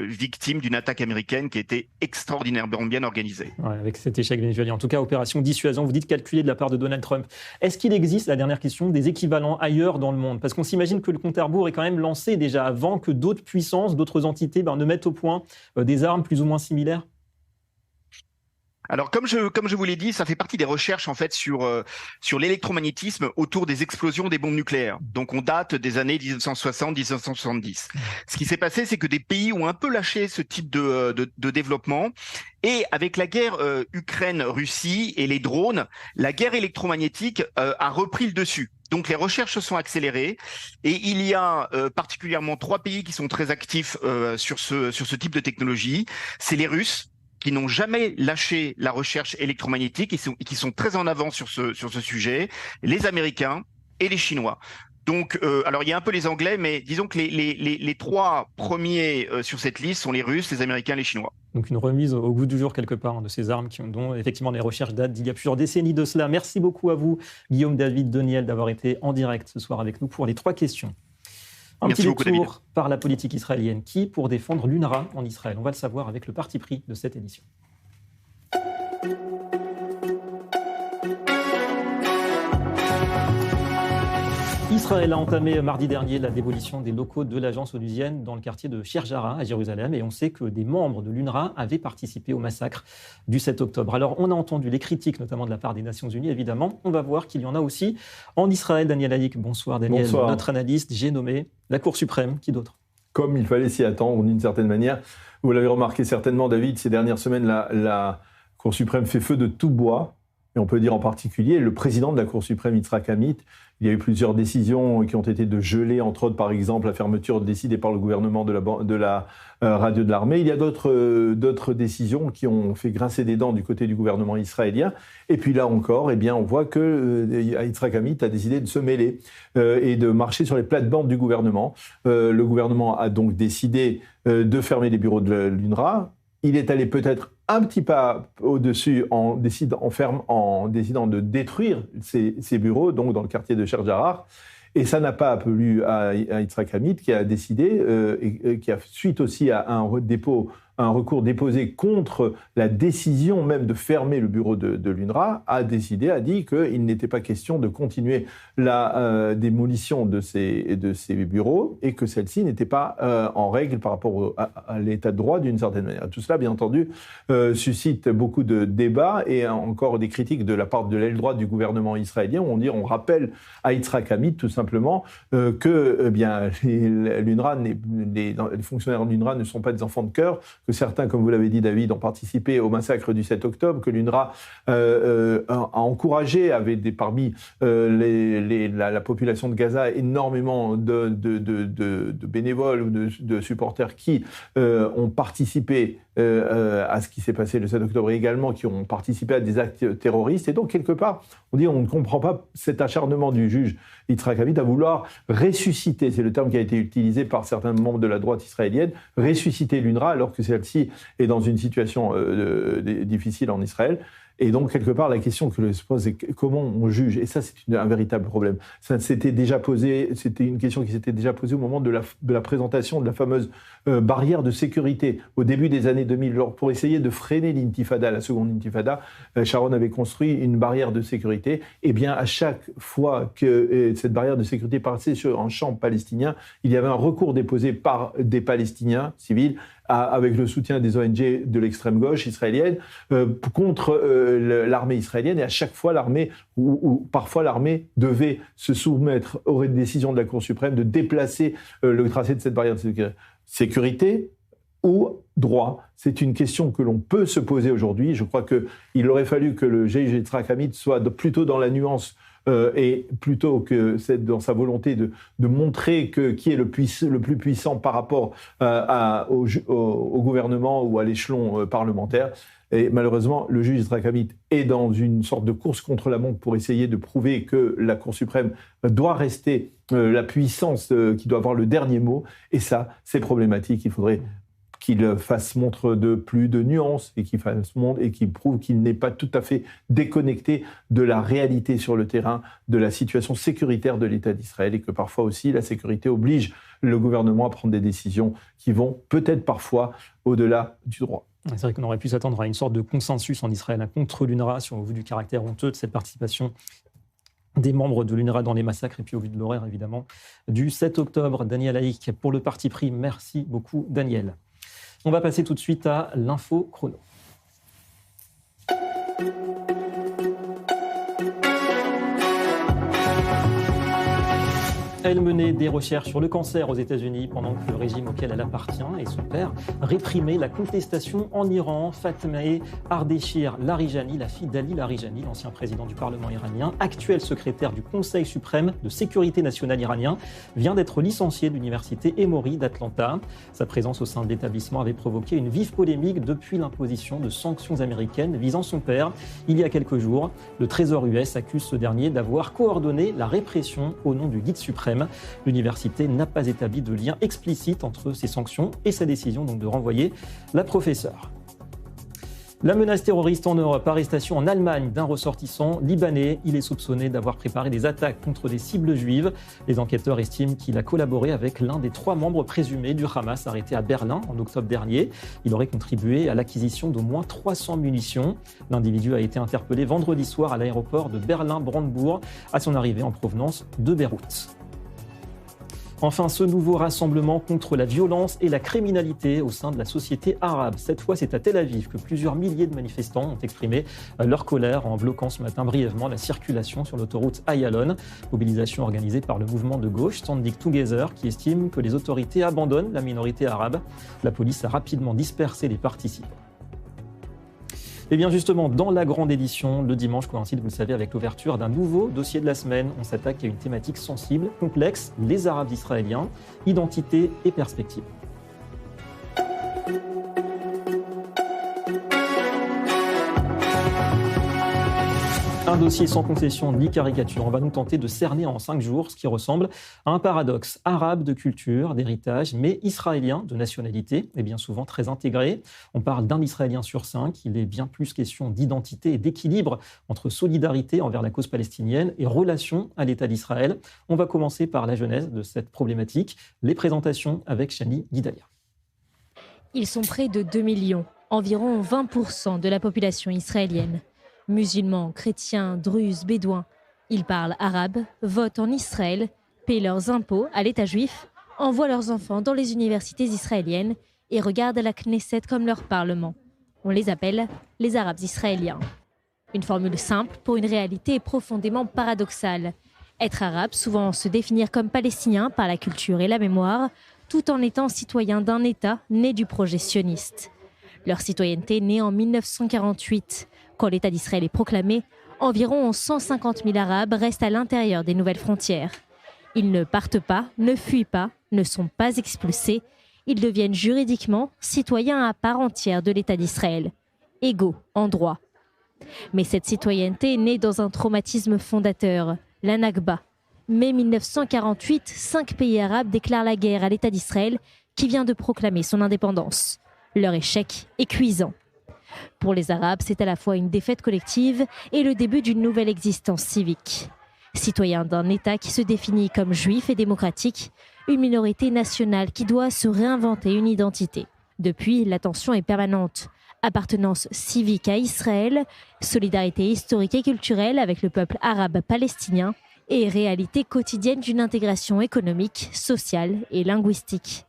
victimes d'une attaque américaine qui a été extraordinairement bien organisée. Ouais, avec cet échec vénézuélien. En tout cas, opération dissuasion, vous dites calculée de la part de Donald Trump. Est-ce qu'il existe, la dernière question, des équivalents ailleurs dans le monde? Parce qu'on s'imagine que le compte à rebours est quand même lancé déjà avant que d'autres puissances, d'autres entités ne mettent au point des armes plus ou moins similaires. Alors, comme je vous l'ai dit, ça fait partie des recherches en fait sur l'électromagnétisme autour des explosions des bombes nucléaires. Donc, on date des années 1960-1970. Ce qui s'est passé, c'est que des pays ont un peu lâché ce type de développement. Et avec la guerre Ukraine-Russie et les drones, la guerre électromagnétique a repris le dessus. Donc, les recherches se sont accélérées et il y a particulièrement 3 pays qui sont très actifs sur ce type de technologie. C'est les Russes, qui n'ont jamais lâché la recherche électromagnétique et qui sont très en avant sur ce sujet, les Américains et les Chinois. Donc, alors il y a un peu les Anglais, mais disons que les 3 premiers sur cette liste sont les Russes, les Américains et les Chinois. Donc une remise au goût du jour quelque part de ces armes dont effectivement les recherches datent d'il y a plusieurs décennies de cela. Merci beaucoup à vous, Guillaume David Doniel, d'avoir été en direct ce soir avec nous pour les 3 questions. Merci beaucoup, David. Par la politique israélienne. Qui pour défendre l'UNRWA en Israël? On va le savoir avec le parti pris de cette édition. Israël a entamé mardi dernier la démolition des locaux de l'agence onusienne dans le quartier de Sheikh Jarrah à Jérusalem, et on sait que des membres de l'UNRWA avaient participé au massacre du 7 octobre. Alors on a entendu les critiques, notamment de la part des Nations Unies, évidemment. On va voir qu'il y en a aussi en Israël. Daniel Haïk, bonsoir Daniel, bonsoir. Notre analyste. J'ai nommé la Cour suprême, qui d'autre? Comme il fallait s'y attendre d'une certaine manière. Vous l'avez remarqué certainement, David, ces dernières semaines, la Cour suprême fait feu de tout bois. Et on peut dire en particulier le président de la Cour suprême, Yitzhak Amit. Il y a eu plusieurs décisions qui ont été de geler, entre autres, par exemple, la fermeture décidée par le gouvernement de la radio de l'armée. Il y a d'autres décisions qui ont fait grincer des dents du côté du gouvernement israélien. Et puis là encore, eh bien, on voit que Yitzhak Amit a décidé de se mêler et de marcher sur les plates-bandes du gouvernement. Le gouvernement a donc décidé de fermer les bureaux de l'UNRWA. Il est allé peut-être un petit pas au-dessus en décidant de détruire ces bureaux, donc dans le quartier de Sheikh Jarrah. Et ça n'a pas plu à Yitzhak Amit, qui a décidé, et qui a suite aussi à un un recours déposé contre la décision même de fermer le bureau de l'UNRWA, a dit qu'il n'était pas question de continuer la démolition de ces bureaux et que celle-ci n'était pas en règle par rapport à l'état de droit d'une certaine manière. Tout cela, bien entendu, suscite beaucoup de débats et encore des critiques de la part de l'aile droite du gouvernement israélien où on rappelle à Yitzhak Amit tout simplement que l'UNRWA, les fonctionnaires de l'UNRWA ne sont pas des enfants de cœur, que certains, comme vous l'avez dit David, ont participé au massacre du 7 octobre, que l'UNRWA a encouragé, avait parmi la population de Gaza énormément de bénévoles ou de supporters qui ont participé à ce qui s'est passé le 7 octobre et également qui ont participé à des actes terroristes. Et donc, quelque part, on ne comprend pas cet acharnement du juge Yitzhak Amit à vouloir ressusciter, c'est le terme qui a été utilisé par certains membres de la droite israélienne, ressusciter l'UNRWA alors que celle-ci est dans une situation difficile en Israël. Et donc, quelque part, la question que se pose, c'est comment on juge. Et ça, c'est un véritable problème. Ça s'était déjà posé, c'était une question qui s'était déjà posée au moment de la présentation de la fameuse barrière de sécurité au début des années 2000. Alors, pour essayer de freiner l'intifada, la seconde intifada, Sharon avait construit une barrière de sécurité. Et bien, à chaque fois que cette barrière de sécurité passait sur un champ palestinien, il y avait un recours déposé par des Palestiniens civils avec le soutien des ONG de l'extrême gauche israélienne, contre l'armée israélienne. Et à chaque fois, l'armée, ou parfois l'armée, devait se soumettre aux décisions de la Cour suprême de déplacer le tracé de cette barrière de sécurité ou droit. C'est une question que l'on peut se poser aujourd'hui. Je crois qu'il aurait fallu que le juge Yitzhak Amit soit plutôt dans la nuance et plutôt que c'est dans sa volonté de montrer qui est le plus puissant par rapport au gouvernement ou à l'échelon parlementaire. Et malheureusement, le juge Yitzhak Amit est dans une sorte de course contre la montre pour essayer de prouver que la Cour suprême doit rester la puissance qui doit avoir le dernier mot. Et ça, c'est problématique. Il faudrait qu'il fasse montre de plus de nuances et qu'il prouve qu'il n'est pas tout à fait déconnecté de la réalité sur le terrain, de la situation sécuritaire de l'État d'Israël et que parfois aussi la sécurité oblige le gouvernement à prendre des décisions qui vont peut-être parfois au-delà du droit. C'est vrai qu'on aurait pu s'attendre à une sorte de consensus en Israël contre l'UNRWA, au vu du caractère honteux de cette participation des membres de l'UNRWA dans les massacres et puis au vu de l'horaire évidemment du 7 octobre. Daniel Haïk pour le parti pris. Merci beaucoup Daniel. On va passer tout de suite à l'info chrono. Elle menait des recherches sur le cancer aux États-Unis pendant que le régime auquel elle appartient et son père réprimaient la contestation en Iran. Fatmeh Ardeshir Larijani, la fille d'Ali Larijani, l'ancien président du Parlement iranien, actuel secrétaire du Conseil suprême de sécurité nationale iranien, vient d'être licenciée de l'université Emory d'Atlanta. Sa présence au sein de l'établissement avait provoqué une vive polémique depuis l'imposition de sanctions américaines visant son père. Il y a quelques jours, le Trésor US accuse ce dernier d'avoir coordonné la répression au nom du guide suprême. L'université n'a pas établi de lien explicite entre ces sanctions et sa décision donc de renvoyer la professeure. La menace terroriste en Europe, arrestation en Allemagne d'un ressortissant libanais. Il est soupçonné d'avoir préparé des attaques contre des cibles juives. Les enquêteurs estiment qu'il a collaboré avec l'un des 3 membres présumés du Hamas arrêté à Berlin en octobre dernier. Il aurait contribué à l'acquisition d'au moins 300 munitions. L'individu a été interpellé vendredi soir à l'aéroport de Berlin-Brandebourg à son arrivée en provenance de Beyrouth. Enfin, ce nouveau rassemblement contre la violence et la criminalité au sein de la société arabe. Cette fois, c'est à Tel Aviv que plusieurs milliers de manifestants ont exprimé leur colère en bloquant ce matin brièvement la circulation sur l'autoroute Ayalon. Mobilisation organisée par le mouvement de gauche Standing Together qui estime que les autorités abandonnent la minorité arabe. La police a rapidement dispersé les participants. Et bien justement, dans la grande édition, le dimanche coïncide, vous le savez, avec l'ouverture d'un nouveau dossier de la semaine. On s'attaque à une thématique sensible, complexe, les Arabes israéliens, identité et perspective. Un dossier sans concession ni caricature. On va nous tenter de cerner en 5 jours ce qui ressemble à un paradoxe arabe de culture, d'héritage, mais israélien de nationalité, et bien souvent très intégré. On parle d'un Israélien sur 5. Il est bien plus question d'identité et d'équilibre entre solidarité envers la cause palestinienne et relation à l'État d'Israël. On va commencer par la genèse de cette problématique. Les présentations avec Shani Guidalia. Ils sont près de 2 millions, environ 20% de la population israélienne. Musulmans, chrétiens, druzes, bédouins. Ils parlent arabe, votent en Israël, paient leurs impôts à l'État juif, envoient leurs enfants dans les universités israéliennes et regardent la Knesset comme leur parlement. On les appelle les Arabes israéliens. Une formule simple pour une réalité profondément paradoxale. Être arabe, souvent se définir comme palestinien par la culture et la mémoire, tout en étant citoyen d'un État né du projet sioniste. Leur citoyenneté naît en 1948. Quand l'État d'Israël est proclamé, environ 150 000 Arabes restent à l'intérieur des nouvelles frontières. Ils ne partent pas, ne fuient pas, ne sont pas expulsés. Ils deviennent juridiquement citoyens à part entière de l'État d'Israël, égaux en droit. Mais cette citoyenneté est née dans un traumatisme fondateur, la Nakba. Mai 1948, 5 pays arabes déclarent la guerre à l'État d'Israël qui vient de proclamer son indépendance. Leur échec est cuisant. Pour les Arabes, c'est à la fois une défaite collective et le début d'une nouvelle existence civique. Citoyens d'un État qui se définit comme juif et démocratique, une minorité nationale qui doit se réinventer une identité. Depuis, la tension est permanente. Appartenance civique à Israël, solidarité historique et culturelle avec le peuple arabe palestinien et réalité quotidienne d'une intégration économique, sociale et linguistique.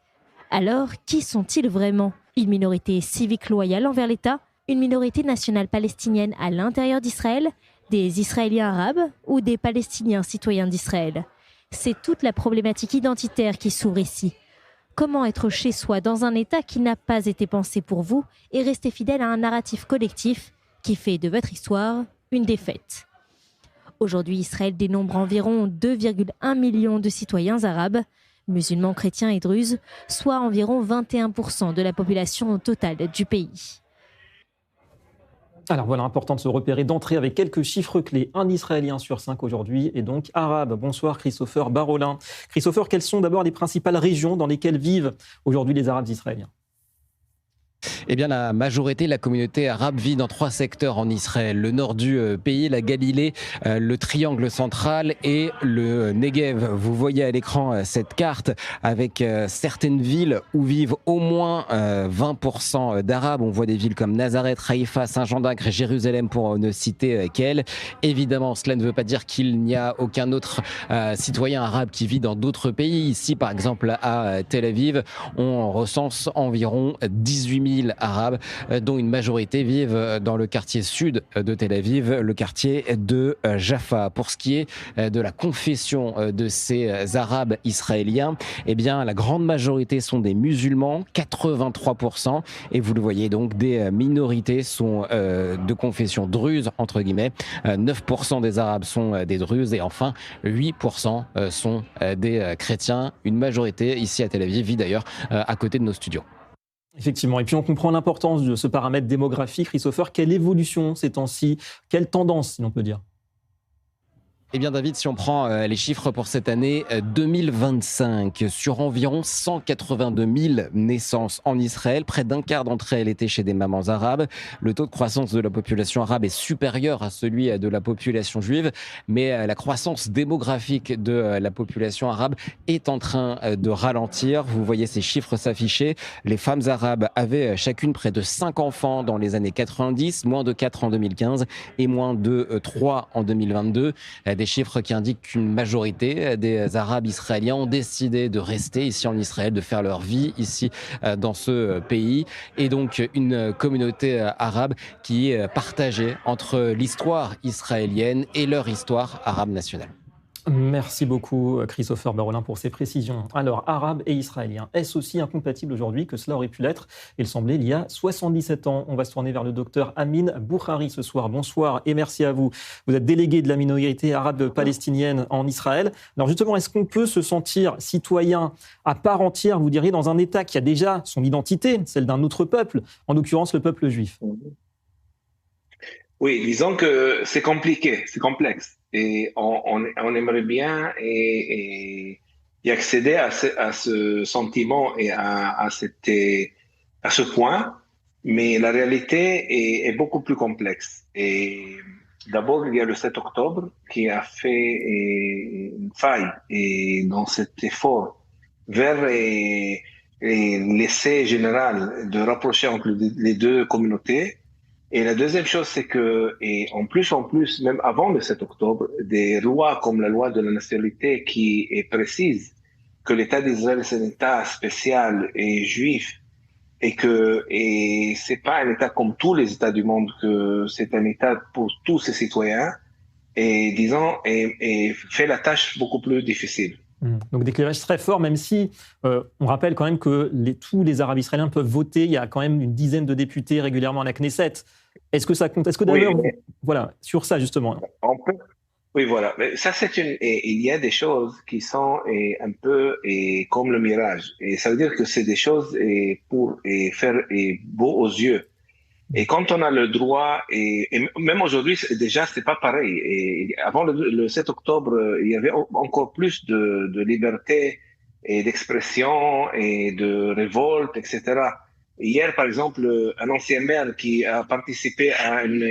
Alors, qui sont-ils vraiment ? Une minorité civique loyale envers l'État ? Une minorité nationale palestinienne à l'intérieur d'Israël ? Des Israéliens arabes ou des Palestiniens citoyens d'Israël ? C'est toute la problématique identitaire qui s'ouvre ici. Comment être chez soi dans un État qui n'a pas été pensé pour vous et rester fidèle à un narratif collectif qui fait de votre histoire une défaite ? Aujourd'hui, Israël dénombre environ 2,1 millions de citoyens arabes, musulmans, chrétiens et druzes, soit environ 21% de la population totale du pays. Alors voilà, important de se repérer d'entrée avec quelques chiffres clés. Un Israélien sur 5 aujourd'hui est donc arabe. Bonsoir Christopher Barolin. Christopher, quelles sont d'abord les principales régions dans lesquelles vivent aujourd'hui les Arabes israéliens ? Eh bien, la majorité de la communauté arabe vit dans 3 secteurs en Israël. Le nord du pays, la Galilée, le triangle central et le Negev. Vous voyez à l'écran cette carte avec certaines villes où vivent au moins 20% d'Arabes. On voit des villes comme Nazareth, Haïfa, Saint-Jean d'Acre, Jérusalem pour ne citer qu'elles. Évidemment, cela ne veut pas dire qu'il n'y a aucun autre citoyen arabe qui vit dans d'autres pays. Ici, par exemple, à Tel Aviv, on recense environ 18 000 arabes, dont une majorité vivent dans le quartier sud de Tel Aviv, le quartier de Jaffa. Pour ce qui est de la confession de ces arabes israéliens, eh bien, la grande majorité sont des musulmans, 83%, et vous le voyez donc, des minorités sont de confession druze, entre guillemets, 9% des arabes sont des druzes, et enfin, 8% sont des chrétiens. Une majorité, ici à Tel Aviv, vit d'ailleurs à côté de nos studios. Effectivement, et puis on comprend l'importance de ce paramètre démographique. Christopher, quelle évolution ces temps-ci ? Quelle tendance, si l'on peut dire ? Eh bien David, si on prend les chiffres pour cette année 2025, sur environ 182 000 naissances en Israël, près d'un quart d'entre elles étaient chez des mamans arabes. Le taux de croissance de la population arabe est supérieur à celui de la population juive, mais la croissance démographique de la population arabe est en train de ralentir. Vous voyez ces chiffres s'afficher. Les femmes arabes avaient chacune près de 5 enfants dans les années 90, moins de 4 en 2015 et moins de 3 en 2022. Des chiffres qui indiquent qu'une majorité des Arabes israéliens ont décidé de rester ici en Israël, de faire leur vie ici dans ce pays. Et donc une communauté arabe qui est partagée entre l'histoire israélienne et leur histoire arabe nationale. Merci beaucoup Christopher Barolin pour ces précisions. Alors, arabes et israéliens, est-ce aussi incompatible aujourd'hui que cela aurait pu l'être ? Il semblait il y a 77 ans. On va se tourner vers le docteur Amin Boukhari ce soir. Bonsoir et merci à vous. Vous êtes délégué de la minorité arabe palestinienne en Israël. Alors justement, est-ce qu'on peut se sentir citoyen à part entière, vous diriez, dans un État qui a déjà son identité, celle d'un autre peuple, en l'occurrence le peuple juif ? Oui, disons que c'est compliqué, c'est complexe. Et on aimerait bien y accéder à ce sentiment et à ce point, mais la réalité est beaucoup plus complexe. Et d'abord, il y a le 7 octobre qui a fait une faille dans cet effort vers l'essai général de rapprocher entre les deux communautés. Et la deuxième chose, c'est que, et en plus, même avant le 7 octobre, des lois comme la loi de la nationalité qui est précise que l'État d'Israël c'est un État spécial et juif et c'est pas un État comme tous les États du monde, que c'est un État pour tous ses citoyens et fait la tâche beaucoup plus difficile. Donc des clivages très forts, même si on rappelle quand même que tous les Arabes israéliens peuvent voter. Il y a quand même une dizaine de députés régulièrement à la Knesset. Est-ce que ça compte? Est-ce que d'ailleurs, voilà, sur ça justement. Oui, voilà. Mais ça, il y a des choses qui sont un peu comme le mirage. Et ça veut dire que c'est des choses pour faire beau aux yeux. Et quand on a le droit, et même aujourd'hui, déjà, c'est pas pareil. Et avant le 7 octobre, il y avait encore plus de liberté et d'expression et de révolte, etc. Hier, par exemple, un ancien maire qui a participé à une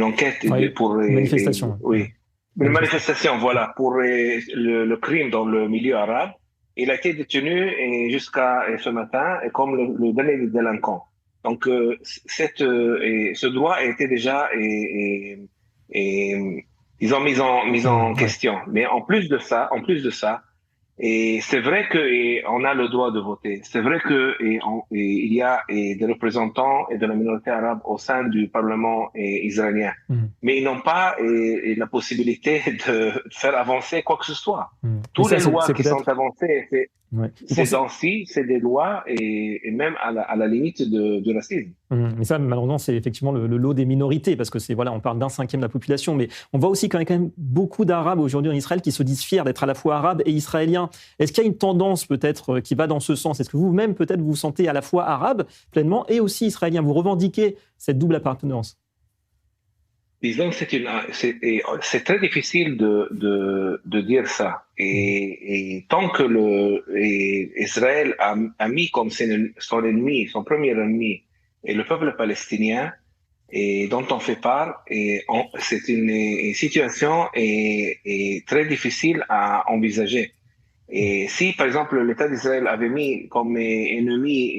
enquête pour une manifestation. Une manifestation, voilà, pour le crime dans le milieu arabe. Il a été détenu jusqu'à ce matin comme le dernier délinquant. Donc, ce droit a été déjà mis en question. Mais en plus de ça, et c'est vrai qu'on a le droit de voter. C'est vrai qu'il y a des représentants et de la minorité arabe au sein du Parlement israélien. Mais ils n'ont pas la possibilité de faire avancer quoi que ce soit. Toutes les lois qui sont avancées, ces temps-ci, c'est des lois et même à la limite du racisme. Mais ça, malheureusement, c'est effectivement le lot des minorités, parce que on parle d'1/5 de la population, mais on voit aussi quand même beaucoup d'Arabes aujourd'hui en Israël qui se disent fiers d'être à la fois arabes et israéliens. Est-ce qu'il y a une tendance peut-être qui va dans ce sens? Est-ce que vous-même peut-être vous vous sentez à la fois arabe pleinement et aussi israélien? Vous revendiquez cette double appartenance? Disons, c'est très difficile de dire ça. Et tant que Israël a mis comme son ennemi, son premier ennemi, et le peuple palestinien, et dont on fait part, c'est une situation très difficile à envisager. Et si, par exemple, l'État d'Israël avait mis comme ennemi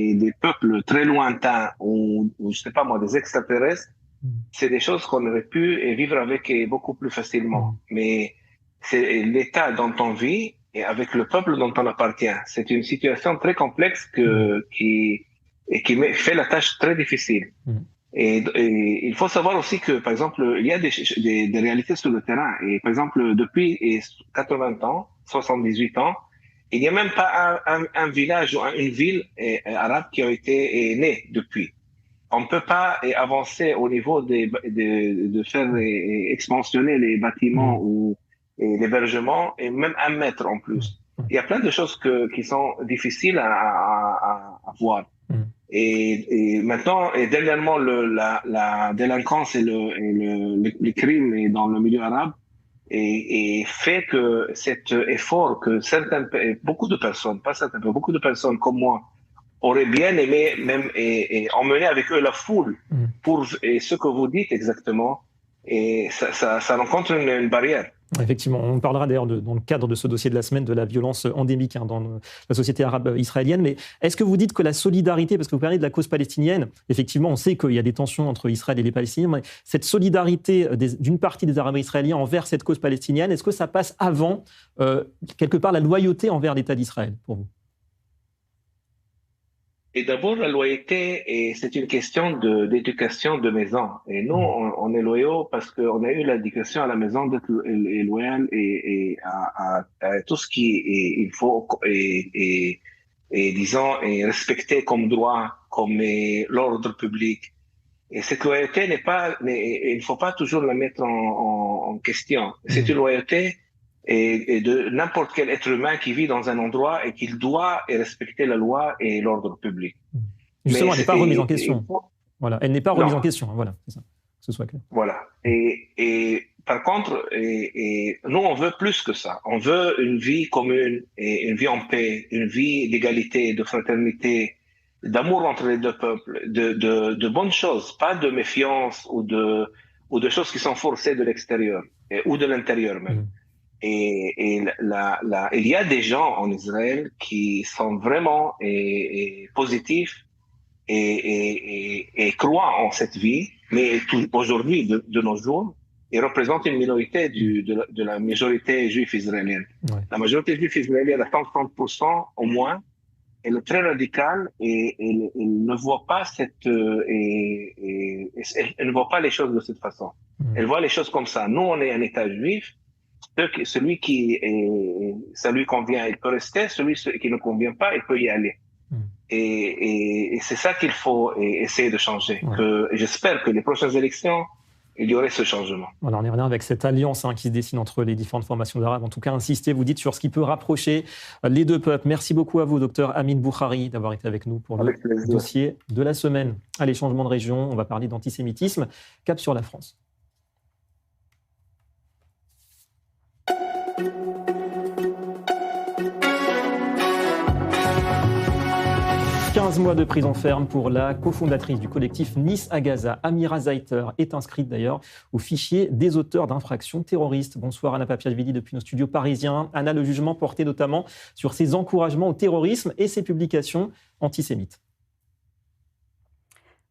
et des peuples très lointains ou je sais pas moi, des extraterrestres, c'est des choses qu'on aurait pu vivre avec beaucoup plus facilement. Mais c'est l'État dont on vit et avec le peuple dont on appartient. C'est une situation très complexe qui fait la tâche très difficile. Et il faut savoir aussi que, par exemple, il y a des réalités sur le terrain. Et par exemple, depuis 80 ans, 78 ans, il n'y a même pas un village ou une ville arabe qui a été née depuis. On ne peut pas avancer au niveau de faire expansionner les bâtiments ou l'hébergement, et même 1 mètre en plus. Il y a plein de choses qui sont difficiles à voir. Et maintenant, et dernièrement, la délinquance et les crimes dans le milieu arabe et fait que cet effort que beaucoup de personnes comme moi auraient bien aimé même et emmener avec eux la foule pour ce que vous dites exactement, et ça rencontre une barrière. Effectivement, on parlera d'ailleurs dans le cadre de ce dossier de la semaine de la violence endémique dans la société arabe israélienne. Mais est-ce que vous dites que la solidarité, parce que vous parlez de la cause palestinienne, effectivement, on sait qu'il y a des tensions entre Israël et les Palestiniens, mais cette solidarité d'une partie des Arabes israéliens envers cette cause palestinienne, est-ce que ça passe avant, quelque part, la loyauté envers l'État d'Israël, pour vous? Et d'abord, la loyauté, c'est une question d'éducation de maison. Et nous, on est loyaux parce qu'on a eu l'éducation à la maison d'être loyal et à tout ce il faut disons respecter comme droit, comme l'ordre public. Et cette loyauté il ne faut pas toujours la mettre en question. C'est une loyauté et de n'importe quel être humain qui vit dans un endroit et qu'il doit respecter la loi et l'ordre public. Justement, elle n'est pas remise en question. Voilà, elle n'est pas remise en question. Voilà, c'est ça. Que ce soit clair. Voilà. Et par contre, nous, on veut plus que ça. On veut une vie commune et une vie en paix, une vie d'égalité, de fraternité, d'amour entre les deux peuples, de bonnes choses, pas de méfiance ou ou de choses qui sont forcées de l'extérieur ou de l'intérieur même. Et il y a des gens en Israël qui sont vraiment positifs et croient en cette vie, mais aujourd'hui, de nos jours, ils représentent une minorité de la majorité juive israélienne. Ouais. La majorité juive israélienne, à 30% au moins, elle est très radicale et elle ne voit pas elle ne voit pas les choses de cette façon. Elle voit les choses comme ça. Nous, on est un État juif. Celui qui ça lui convient, il peut rester. Celui qui ne convient pas, il peut y aller. Et c'est ça qu'il faut essayer de changer. Ouais. J'espère que les prochaines élections, il y aurait ce changement. Voilà, on y revient avec cette alliance qui se dessine entre les différentes formations d'Arabes. En tout cas, insistez, vous dites, sur ce qui peut rapprocher les deux peuples. Merci beaucoup à vous, docteur Amin Boukhari, d'avoir été avec nous pour le dossier de la semaine. Allez, changement de région, on va parler d'antisémitisme. Cap sur la France. 15 mois de prison ferme pour la cofondatrice du collectif Nice à Gaza, Amira Zaiter, est inscrite d'ailleurs au fichier des auteurs d'infractions terroristes. Bonsoir Anna Papiachvili depuis nos studios parisiens. Anna, le jugement portait notamment sur ses encouragements au terrorisme et ses publications antisémites.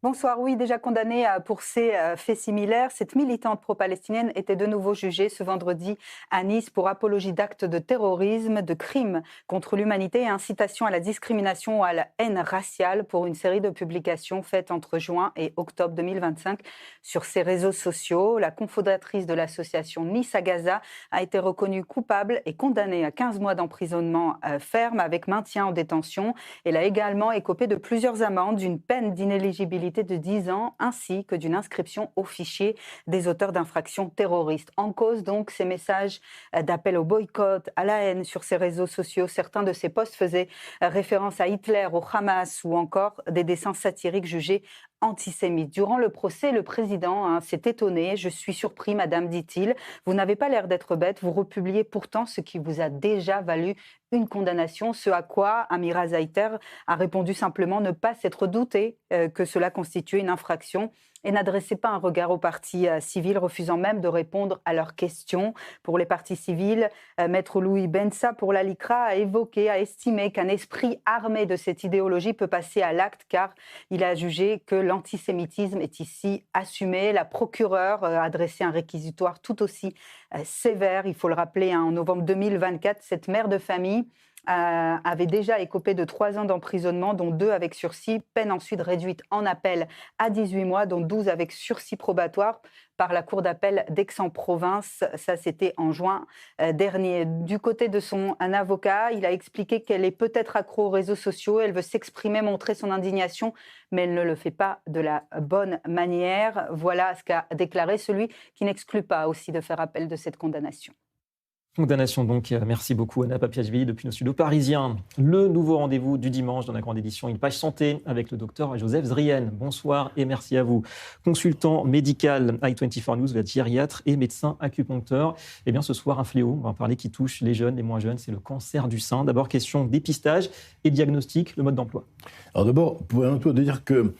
Bonsoir. Oui, déjà condamnée pour ces faits similaires, cette militante pro-palestinienne était de nouveau jugée ce vendredi à Nice pour apologie d'actes de terrorisme, de crimes contre l'humanité et incitation à la discrimination ou à la haine raciale pour une série de publications faites entre juin et octobre 2025 sur ses réseaux sociaux. La cofondatrice de l'association Nice à Gaza a été reconnue coupable et condamnée à 15 mois d'emprisonnement ferme avec maintien en détention. Elle a également écopé de plusieurs amendes, d'une peine d'inéligibilité de 10 ans, ainsi que d'une inscription au fichier des auteurs d'infractions terroristes. En cause, donc, ces messages d'appel au boycott, à la haine sur ces réseaux sociaux. Certains de ces posts faisaient référence à Hitler, au Hamas ou encore des dessins satiriques jugés antisémites. Durant le procès, le président s'est étonné. « Je suis surpris, madame, dit-il. Vous n'avez pas l'air d'être bête. Vous republiez pourtant ce qui vous a déjà valu une condamnation. » Ce à quoi Amira Zaiter a répondu simplement ne pas s'être douté que cela constituait une infraction et n'adressait pas un regard aux partis civils, refusant même de répondre à leurs questions. Pour les partis civils, Maître Louis Bensa pour la LICRA a estimé qu'un esprit armé de cette idéologie peut passer à l'acte car il a jugé que l'antisémitisme est ici assumé. La procureure a adressé un réquisitoire tout aussi sévère. Il faut le rappeler, en novembre 2024, cette mère de famille avait déjà écopé de 3 ans d'emprisonnement, dont 2 avec sursis, peine ensuite réduite en appel à 18 mois, dont 12 avec sursis probatoire par la Cour d'appel d'Aix-en-Provence. Ça, c'était en juin dernier. Du côté de un avocat, il a expliqué qu'elle est peut-être accro aux réseaux sociaux, elle veut s'exprimer, montrer son indignation, mais elle ne le fait pas de la bonne manière. Voilà ce qu'a déclaré celui qui n'exclut pas aussi de faire appel de cette condamnation. Condamnation donc, merci beaucoup Anna Papiachvili depuis nos studios parisiens. Le nouveau rendez-vous du dimanche dans la grande édition Une Page Santé avec le docteur Joseph Zrien. Bonsoir et merci à vous. Consultant médical i24 News, vous êtes gériatre et médecin acupuncteur. Eh bien ce soir un fléau, on va en parler, qui touche les jeunes, les moins jeunes, c'est le cancer du sein. D'abord question dépistage et diagnostic, le mode d'emploi. Alors d'abord, pour de dire que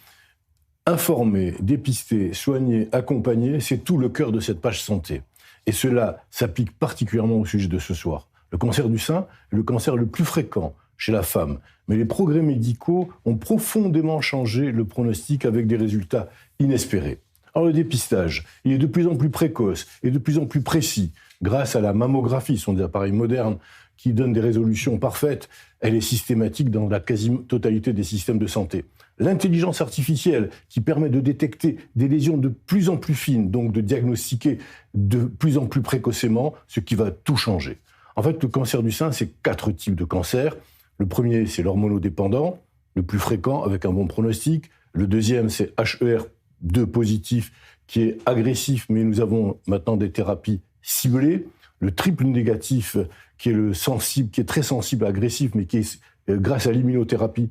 informer, dépister, soigner, accompagner, c'est tout le cœur de cette page santé. Et cela s'applique particulièrement au sujet de ce soir. Le cancer du sein est le cancer le plus fréquent chez la femme. Mais les progrès médicaux ont profondément changé le pronostic avec des résultats inespérés. Alors le dépistage, il est de plus en plus précoce et de plus en plus précis. Grâce à la mammographie, ce sont des appareils modernes qui donnent des résolutions parfaites. Elle est systématique dans la quasi-totalité des systèmes de santé. L'intelligence artificielle qui permet de détecter des lésions de plus en plus fines, donc de diagnostiquer de plus en plus précocement, ce qui va tout changer. En fait, le cancer du sein, c'est 4 types de cancers. Le premier, c'est l'hormonodépendant, le plus fréquent avec un bon pronostic. Le deuxième, c'est HER2 positif, qui est agressif, mais nous avons maintenant des thérapies ciblées. Le triple négatif, qui est très sensible, agressif, mais qui est, grâce à l'immunothérapie,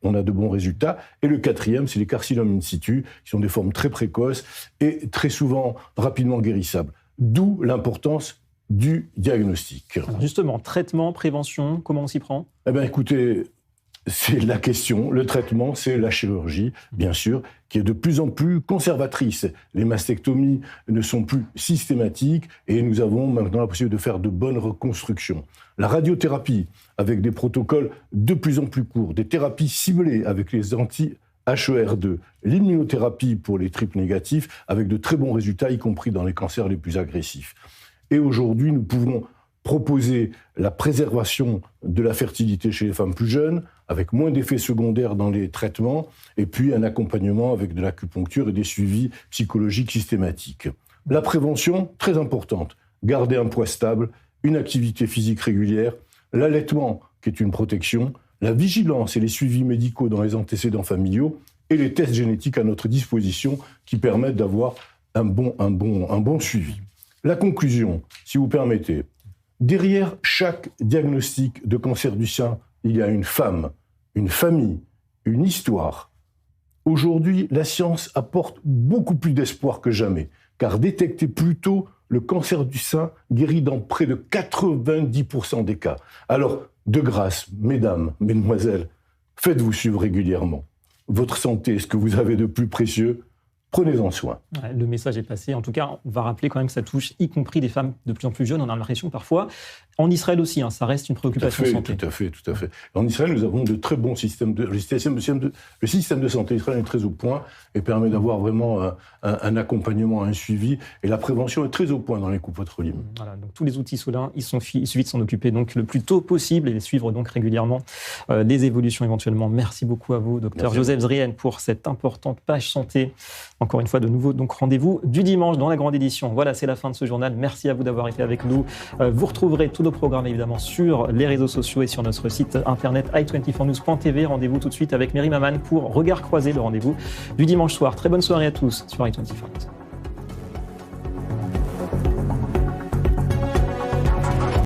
on a de bons résultats. Et le quatrième, c'est les carcinomes in situ, qui sont des formes très précoces et très souvent rapidement guérissables. D'où l'importance du diagnostic. Alors justement, traitement, prévention, comment on s'y prend ? Eh bien, écoutez, c'est la question. Le traitement, c'est la chirurgie, bien sûr, qui est de plus en plus conservatrice. Les mastectomies ne sont plus systématiques et nous avons maintenant la possibilité de faire de bonnes reconstructions. La radiothérapie, avec des protocoles de plus en plus courts, des thérapies ciblées avec les anti-HER2, l'immunothérapie pour les triples négatifs, avec de très bons résultats, y compris dans les cancers les plus agressifs. Et aujourd'hui, nous pouvons proposer la préservation de la fertilité chez les femmes plus jeunes, avec moins d'effets secondaires dans les traitements, et puis un accompagnement avec de l'acupuncture et des suivis psychologiques systématiques. La prévention, très importante. Garder un poids stable, une activité physique régulière, l'allaitement, qui est une protection, la vigilance et les suivis médicaux dans les antécédents familiaux, et les tests génétiques à notre disposition qui permettent d'avoir un bon suivi. La conclusion, si vous permettez. Derrière chaque diagnostic de cancer du sein, il y a une femme, une famille, une histoire. Aujourd'hui, la science apporte beaucoup plus d'espoir que jamais, car détecter plus tôt le cancer du sein guérit dans près de 90% des cas. Alors, de grâce, mesdames, mesdemoiselles, faites-vous suivre régulièrement. Votre santé est ce que vous avez de plus précieux. Prenez-en soin. Ouais, le message est passé. En tout cas, on va rappeler quand même que ça touche y compris des femmes de plus en plus jeunes. On a l'impression parfois. En Israël aussi, ça reste une préoccupation santé. Tout à fait. En Israël, nous avons de très bons systèmes le système de santé israélien est très au point et permet d'avoir vraiment un accompagnement, un suivi. Et la prévention est très au point dans les coupes pétrolières. Voilà, donc tous les outils sont là. Il suffit de s'en occuper donc le plus tôt possible et suivre donc régulièrement des évolutions éventuellement. Merci beaucoup à vous, docteur Joseph Zrien, pour cette importante page santé. Encore une fois, de nouveau, donc rendez-vous du dimanche dans la grande édition. Voilà, c'est la fin de ce journal. Merci à vous d'avoir été avec nous. Vous retrouverez tous nos programmes évidemment sur les réseaux sociaux et sur notre site internet i24news.tv. Rendez-vous tout de suite avec Mary Maman pour Regard croisé, le rendez-vous du dimanche soir. Très bonne soirée à tous sur i24news.